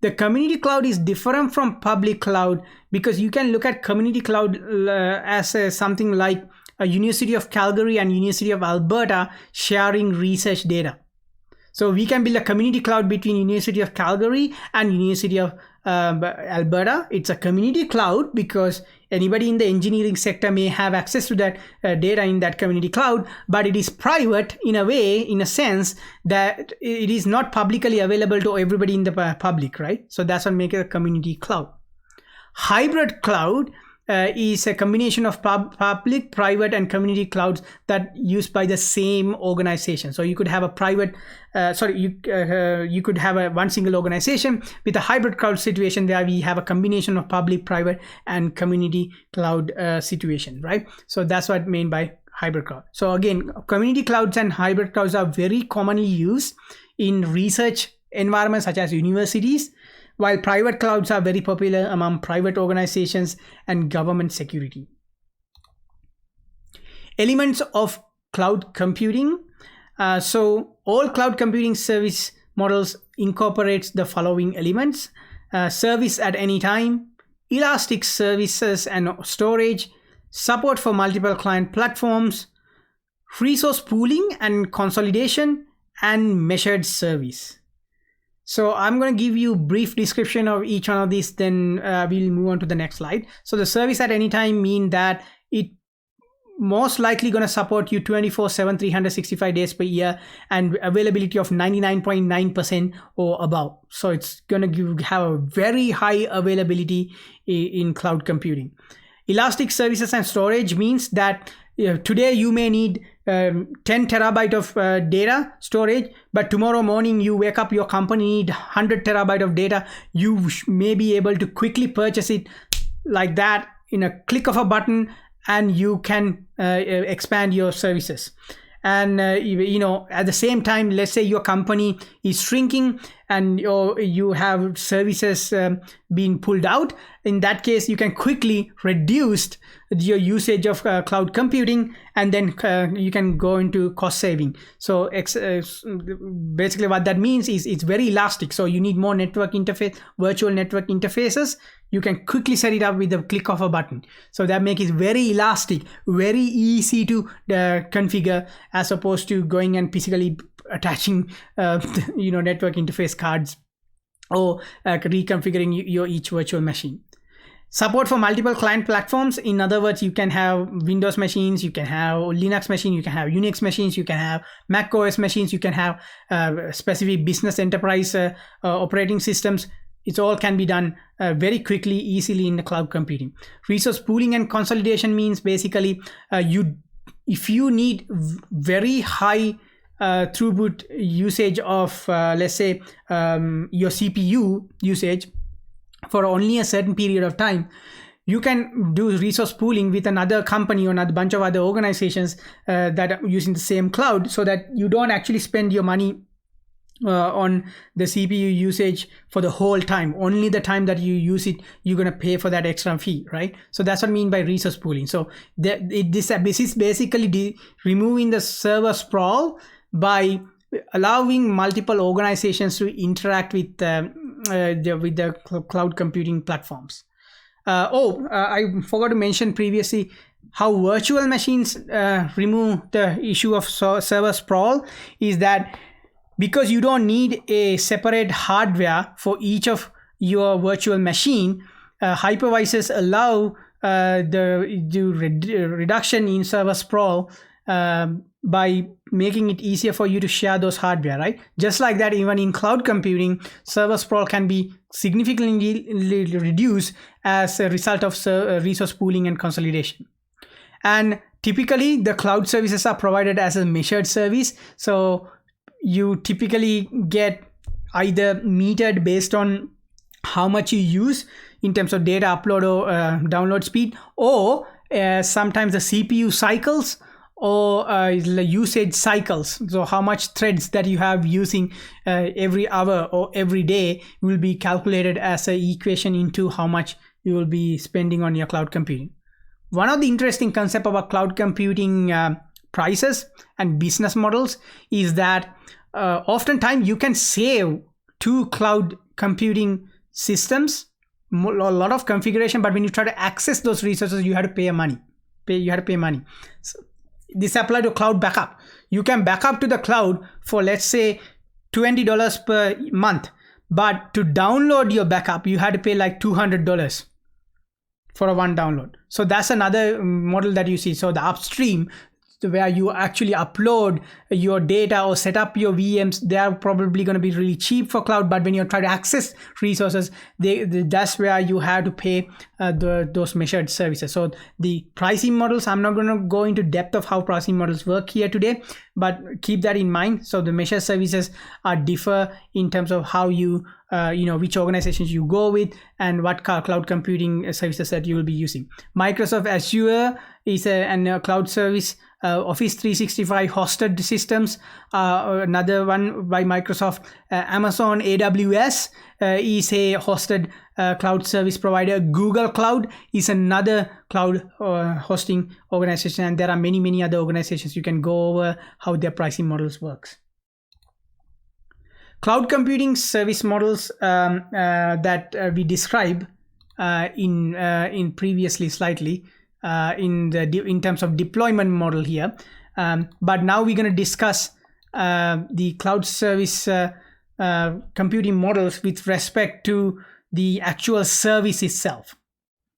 The community cloud is different from public cloud because you can look at community cloud as something like a University of Calgary and University of Alberta sharing research data. So we can build a community cloud between University of Calgary and University of Alberta. It's a community cloud because anybody in the engineering sector may have access to that data in that community cloud, but it is private in a sense that it is not publicly available to everybody in the public, right? So that's what makes it a community cloud. Hybrid cloud is a combination of public, private, and community clouds that used by the same organization. So you could have a private, you could have one single organization with a hybrid cloud situation where we have a combination of public, private, and community cloud situation, right? So that's what I mean by hybrid cloud. So again, community clouds and hybrid clouds are very commonly used in research environments such as universities, while private clouds are very popular among private organizations and government security. Elements of cloud computing. So all cloud computing service models incorporates the following elements: service at any time, elastic services and storage, support for multiple client platforms, resource pooling and consolidation, and measured service. So I'm going to give you a brief description of each one of these, then we'll move on to the next slide. So the service at any time mean that it most likely going to support you 24/7, 365 days per year, and availability of 99.9% or above. So it's going to have a very high availability in cloud computing. Elastic services and storage means that today you may need 10 terabyte of data storage, but tomorrow morning you wake up, your company need 100 terabyte of data. You may be able to quickly purchase it like that in a click of a button, and you can expand your services. And at the same time, let's say your company is shrinking and you have services being pulled out. In that case, you can quickly reduce your usage of cloud computing, and then you can go into cost saving. So basically what that means is it's very elastic. So you need more network interface, virtual network interfaces. You can quickly set it up with the click of a button. So that makes it very elastic, very easy to configure, as opposed to going and physically attaching network interface cards or reconfiguring your each virtual machine. Support for multiple client platforms. In other words, you can have Windows machines, you can have Linux machines, you can have Unix machines, you can have Mac OS machines, you can have specific business enterprise operating systems. It all can be done very quickly, easily in the cloud computing. Resource pooling and consolidation means basically if you need very high throughput usage of let's say your CPU usage for only a certain period of time, you can do resource pooling with another company or another bunch of other organizations that are using the same cloud, so that you don't actually spend your money on the CPU usage for the whole time. Only the time that you use it, you're going to pay for that extra fee, right? So that's what I mean by resource pooling. So this is basically removing the server sprawl by allowing multiple organizations to interact with the cloud computing platforms. I forgot to mention previously how virtual machines remove the issue of server sprawl is that because you don't need a separate hardware for each of your virtual machine, hypervisors allow the reduction in server sprawl by making it easier for you to share those hardware, right? Just like that, even in cloud computing, server sprawl can be significantly reduced as a result of resource pooling and consolidation. And typically, the cloud services are provided as a measured service. So you typically get either metered based on how much you use in terms of data upload or download speed, or sometimes the CPU cycles or usage cycles. So how much threads that you have using every hour or every day will be calculated as an equation into how much you will be spending on your cloud computing. One of the interesting concepts about cloud computing prices and business models is that oftentimes you can save two cloud computing systems a lot of configuration, but when you try to access those resources, you have to pay money. So this applies to cloud backup. You can back up to the cloud for, let's say, $20 per month, but to download your backup, you had to pay like $200 for a one download. So that's another model that you see. So the upstream, where you actually upload your data or set up your VMs, they are probably going to be really cheap for cloud. But when you try to access resources, that's where you have to pay those measured services. So the pricing models, I'm not going to go into depth of how pricing models work here today, but keep that in mind. So the measured services are differ in terms of how you which organizations you go with and what cloud computing services that you will be using. Microsoft Azure is a cloud service. Office 365 hosted systems, another one by Microsoft. Amazon AWS is a hosted cloud service provider. Google Cloud is another cloud hosting organization, and there are many other organizations. You can go over how their pricing models works. Cloud computing service models that we described in previously slightly in terms of deployment model here, but now we're going to discuss the cloud service computing models with respect to the actual service itself.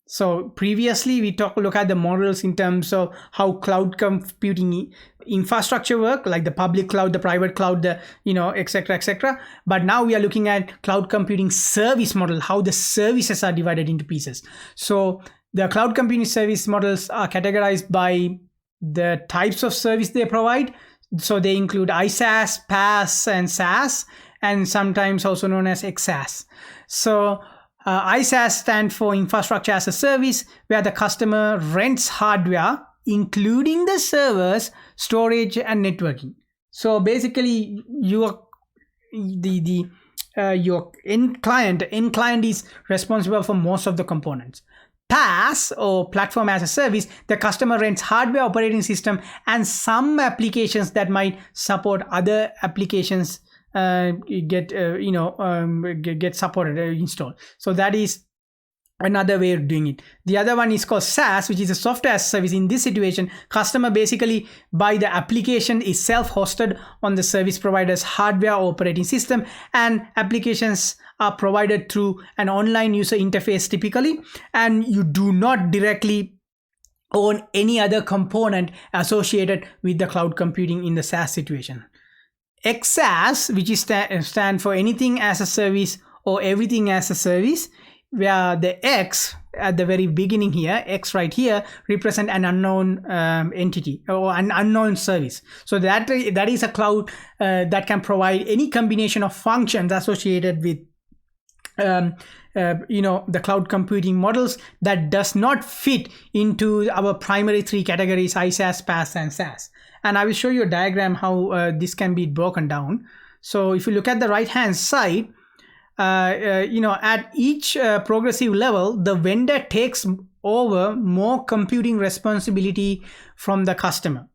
So previously we look at the models in terms of how cloud computing infrastructure work, like the public cloud, the private cloud, the etc. But now we are looking at cloud computing service model, how the services are divided into pieces. So the cloud computing service models are categorized by the types of service they provide. So they include IaaS, PaaS, and SaaS, and sometimes also known as XaaS. So IaaS stands for infrastructure as a service, where the customer rents hardware, including the servers, storage, and networking. So basically, the your end client. End client is responsible for most of the components. PaaS, or platform as a service, the customer rents hardware, operating system, and some applications that might support other applications get supported, installed. So that is another way of doing it. The other one is called SaaS, which is a software as a service. In this situation, customer basically buy the application is self-hosted on the service provider's hardware or operating system, and applications are provided through an online user interface typically, and you do not directly own any other component associated with the cloud computing in the SaaS situation. XaaS, which is stand for anything as a service or everything as a service, where the X at the very beginning here, X right here, represent an unknown entity or an unknown service. So that is a cloud that can provide any combination of functions associated with the cloud computing models that does not fit into our primary three categories: IaaS, PaaS, and SaaS. And I will show you a diagram how this can be broken down. So if you look at the right hand side, at each progressive level, the vendor takes over more computing responsibility from the customer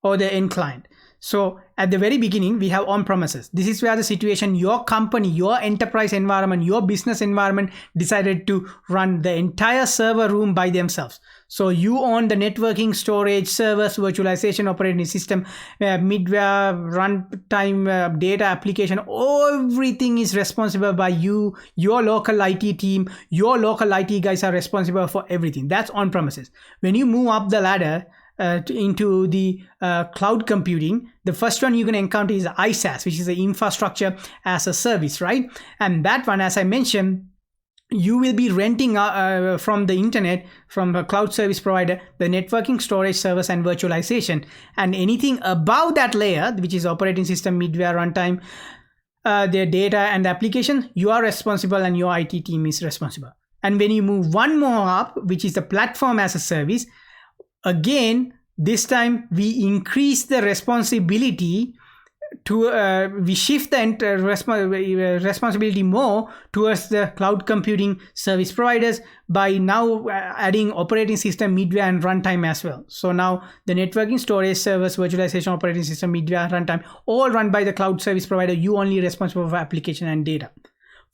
or the end client. So at the very beginning, we have on-premises. This is where the situation, your company, your enterprise environment, your business environment decided to run the entire server room by themselves. So you own the networking, storage, servers, virtualization, operating system, middleware, runtime, data application. Everything is responsible by you, your local IT team. Your local IT guys are responsible for everything. That's on-premises. When you move up the ladder into the cloud computing, the first one you're going to encounter is IaaS, which is the infrastructure as a service, right? And that one, as I mentioned, you will be renting from the internet, from a cloud service provider, the networking, storage, servers, and virtualization. And anything above that layer, which is operating system, middleware, runtime, their data and the application, you are responsible and your IT team is responsible. And when you move one more up, which is the platform as a service, again, this time we increase the responsibility to we shift the responsibility more towards the cloud computing service providers by now adding operating system, middleware, and runtime as well. So now the networking, storage, servers, virtualization, operating system, middleware, runtime, all run by the cloud service provider. You only responsible for application and data.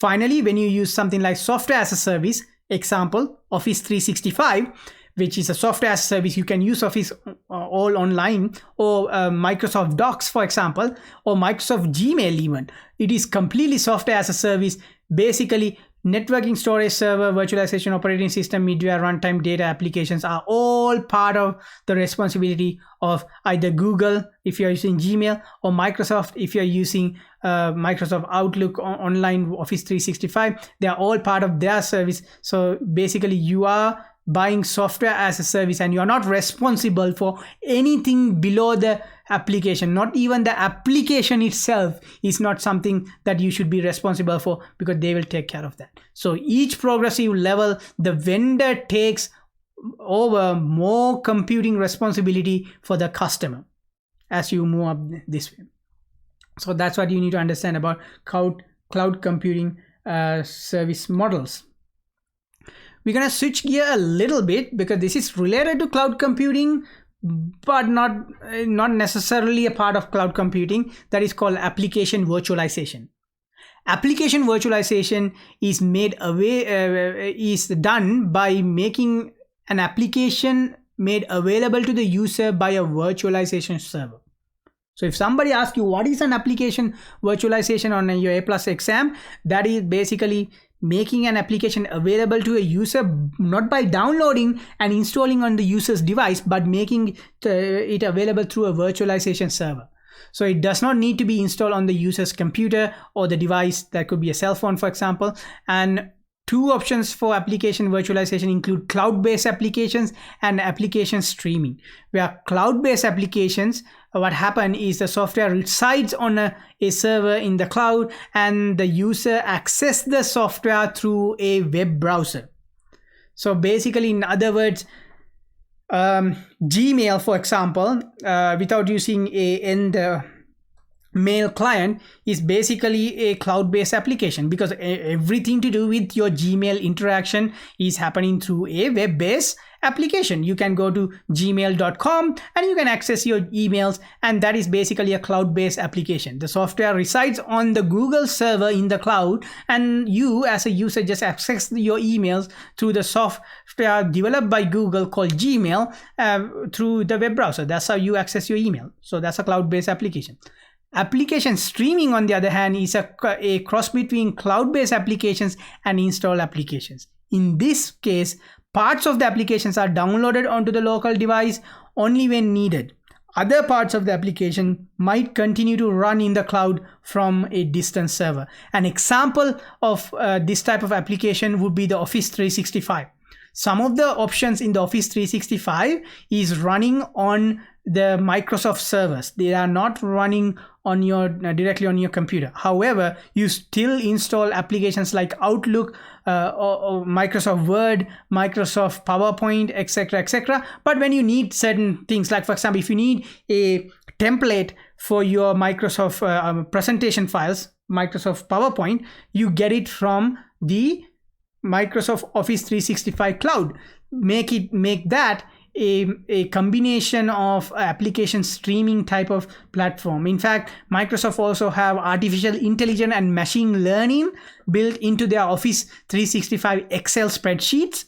Finally, when you use something like software as a service, example, Office 365, which is a software as a service, you can use Office all online, or Microsoft Docs, for example, or Microsoft Gmail even. It is completely software as a service. Basically, networking, storage, server, virtualization, operating system, middleware, runtime, data applications are all part of the responsibility of either Google if you're using Gmail, or Microsoft if you're using Microsoft Outlook online, Office 365. They are all part of their service. So basically, you are buying software as a service and you are not responsible for anything below the application. Not even the application itself is not something that you should be responsible for, because they will take care of that. So each progressive level, the vendor takes over more computing responsibility for the customer as you move up this way. So that's what you need to understand about cloud computing service models. We're going to switch gear a little bit because this is related to cloud computing, but not necessarily a part of cloud computing. That is called application virtualization. Application virtualization is is done by making an application made available to the user by a virtualization server. So if somebody asks you what is an application virtualization on your A+ exam, that is basically making an application available to a user, not by downloading and installing on the user's device, but making it available through a virtualization server. So it does not need to be installed on the user's computer or the device. That could be a cell phone, for example. And two options for application virtualization include cloud-based applications and application streaming. Where cloud-based applications, what happens is the software resides on a server in the cloud and the user access the software through a web browser. So basically, in other words, Gmail, for example, without using a end mail client is basically a cloud-based application, because everything to do with your Gmail interaction is happening through a web-based application. You can go to gmail.com and you can access your emails, and that is basically a cloud-based application. The software resides on the Google server in the cloud, and you as a user just access your emails through the software developed by Google called Gmail through the web browser. That's how you access your email. So that's a cloud-based application. Application streaming, on the other hand, is a cross between cloud-based applications and installed applications. In this case, parts of the applications are downloaded onto the local device only when needed. Other parts of the application might continue to run in the cloud from a distant server. An example of this type of application would be the Office 365. Some of the options in the Office 365 is running on the Microsoft servers. They are not running on your directly on your computer. However, you still install applications like Outlook or Microsoft Word, Microsoft PowerPoint, etc. But when you need certain things, like for example, if you need a template for your Microsoft presentation files, Microsoft PowerPoint, you get it from the Microsoft Office 365 cloud. Make that a combination of application streaming type of platform. In fact, Microsoft also have artificial intelligence and machine learning built into their Office 365 Excel spreadsheets,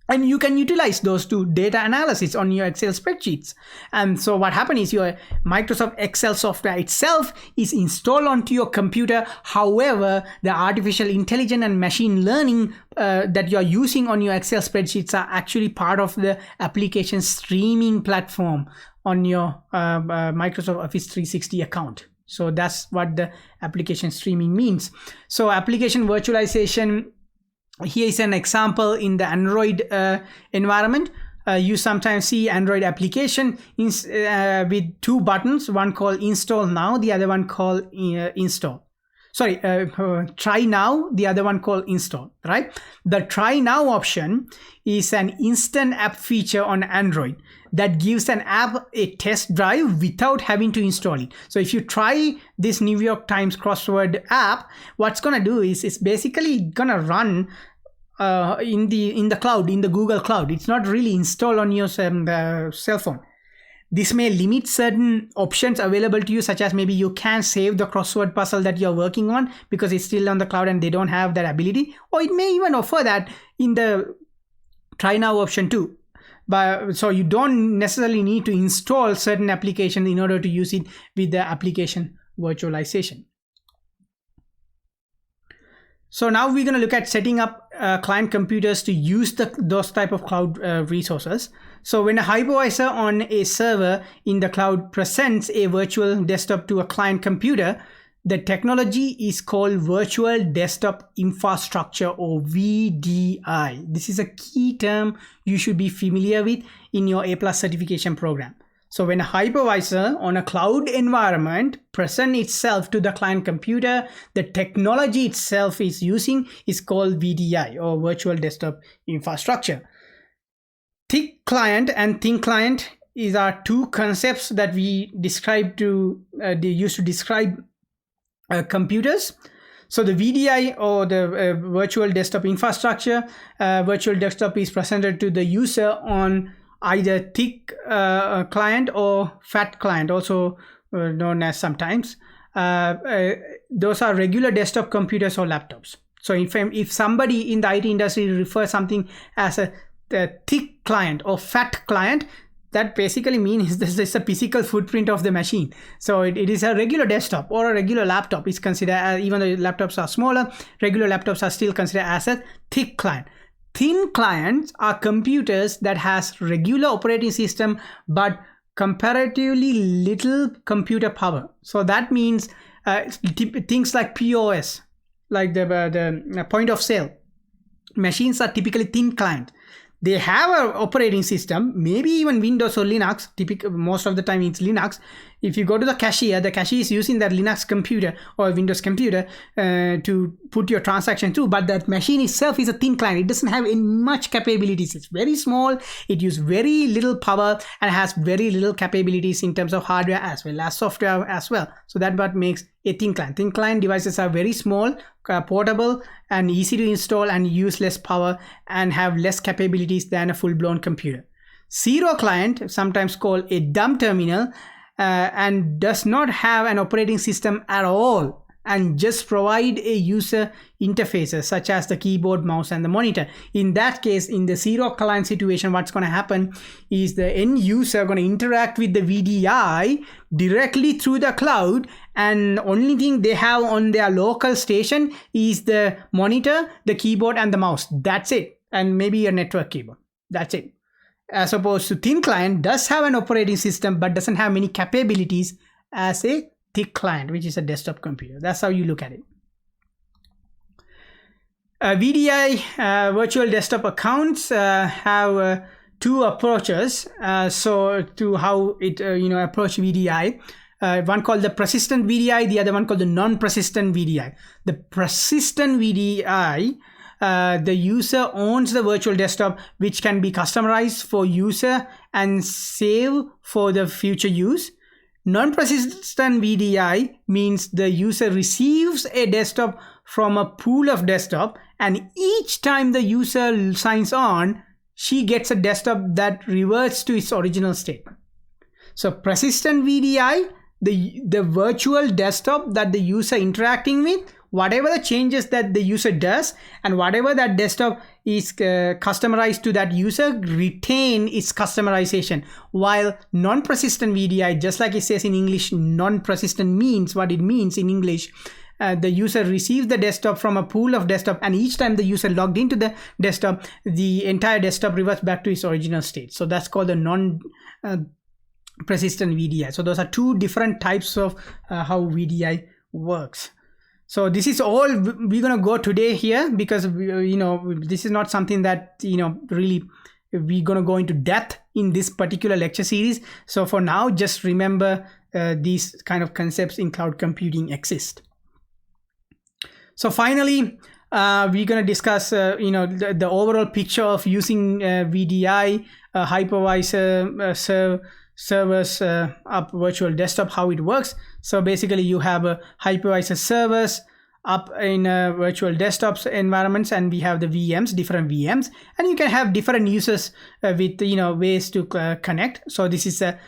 and you can utilize those to data analysis on your Excel spreadsheets. And so what happens is your Microsoft Excel software itself is installed onto your computer. However, the artificial intelligence and machine learning that you're using on your Excel spreadsheets are actually part of the application streaming platform on your Microsoft Office 360 account. So that's what the application streaming means. So application virtualization, here is an example in the Android environment. You sometimes see Android application with two buttons, one called install now, the other one called try now, the other one called install, right? The try now option is an instant app feature on Android that gives an app a test drive without having to install it. So if you try this New York Times crossword app, what's gonna do is it's basically gonna run in the cloud, in the Google cloud. It's not really installed on your cell phone. This may limit certain options available to you, such as maybe you can't save the crossword puzzle that you're working on because it's still on the cloud and they don't have that ability, or it may even offer that in the try now option too. But so you don't necessarily need to install certain applications in order to use it with the application virtualization. So now we're going to look at setting up client computers to use those type of cloud resources. So when a hypervisor on a server in the cloud presents a virtual desktop to a client computer, the technology is called Virtual Desktop Infrastructure, or VDI. This is a key term you should be familiar with in your A+ certification program. So when a hypervisor on a cloud environment presents itself to the client computer, the technology itself is using is called VDI, or Virtual Desktop Infrastructure. Thick client and thin client are two concepts that we they use to describe computers. So the VDI, or the Virtual Desktop Infrastructure, virtual desktop is presented to the user on either thick client or fat client, also known as sometimes. Those are regular desktop computers or laptops. So if somebody in the IT industry refers something as a thick client or fat client, that basically means this is a physical footprint of the machine. So it is a regular desktop or a regular laptop. It's considered, even though laptops are smaller, regular laptops are still considered as a thick client. Thin clients are computers that has regular operating system but comparatively little computer power. So that means things like POS, like the point of sale machines, are typically thin client. They have an operating system, maybe even Windows or Linux. Most of the time it's Linux. if you go to the cashier is using that Linux computer or Windows computer to put your transaction through, but that machine itself is a thin client. It doesn't have much capabilities. It's very small. It uses very little power and has very little capabilities in terms of hardware as well as software as well. So that's what makes a thin client. Thin client devices are very small, portable, and easy to install, and use less power and have less capabilities than a full-blown computer. Zero client, sometimes called a dumb terminal, and does not have an operating system at all, and just provide a user interfaces such as the keyboard, mouse, and the monitor. In that case, in the zero client situation, what's going to happen is the end user going to interact with the VDI directly through the cloud, and only thing they have on their local station is the monitor, the keyboard, and the mouse. That's it. And maybe a network cable. That's it. As opposed to thin client does have an operating system but doesn't have many capabilities as a thick client, which is a desktop computer. That's how you look at it. VDI virtual desktop accounts have two approaches. So to how it approach VDI. One called the persistent VDI, the other one called the non-persistent VDI. The persistent VDI, the user owns the virtual desktop, which can be customized for user and save for the future use. Non-persistent VDI means the user receives a desktop from a pool of desktop, and each time the user signs on, she gets a desktop that reverts to its original state. So persistent VDI, the virtual desktop that the user interacting with, whatever the changes that the user does and whatever that desktop is customized to that user, retain its customization. While non-persistent VDI, just like it says in English, non-persistent means what it means in English. The user receives the desktop from a pool of desktop, and each time the user logged into the desktop, the entire desktop reverts back to its original state. So that's called the non-persistent VDI. So those are two different types of how VDI works. So this is all we're gonna go today here, because this is not something that really we're gonna go into depth in this particular lecture series. So for now, just remember these kind of concepts in cloud computing exist. So finally, we're gonna discuss the overall picture of using VDI, hypervisor, servers up virtual desktop, how it works. So basically you have a hypervisor servers up in virtual desktops environments, and we have the VMs, different VMs, and you can have different users with ways to connect. So this is a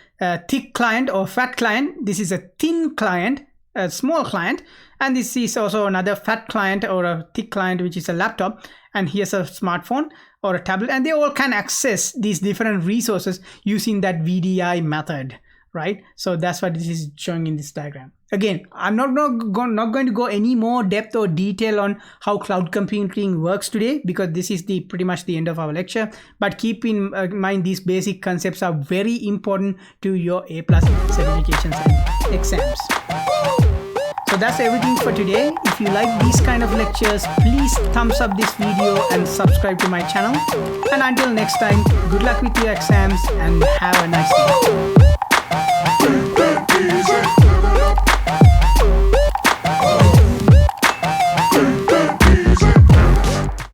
thick client or fat client. This is a thin client, a small client, and this is also another fat client or a thick client, which is a laptop, and here's a smartphone or a tablet, and they all can access these different resources using that VDI method, right? So that's what this is showing in this diagram. Again, I'm not going to go any more depth or detail on how cloud computing works today, because this is pretty much the end of our lecture. But keep in mind, these basic concepts are very important to your A+ certifications and exams. So that's everything for today. If you like these kind of lectures, please thumbs up this video and subscribe to my channel. And until next time, good luck with your exams and have a nice day.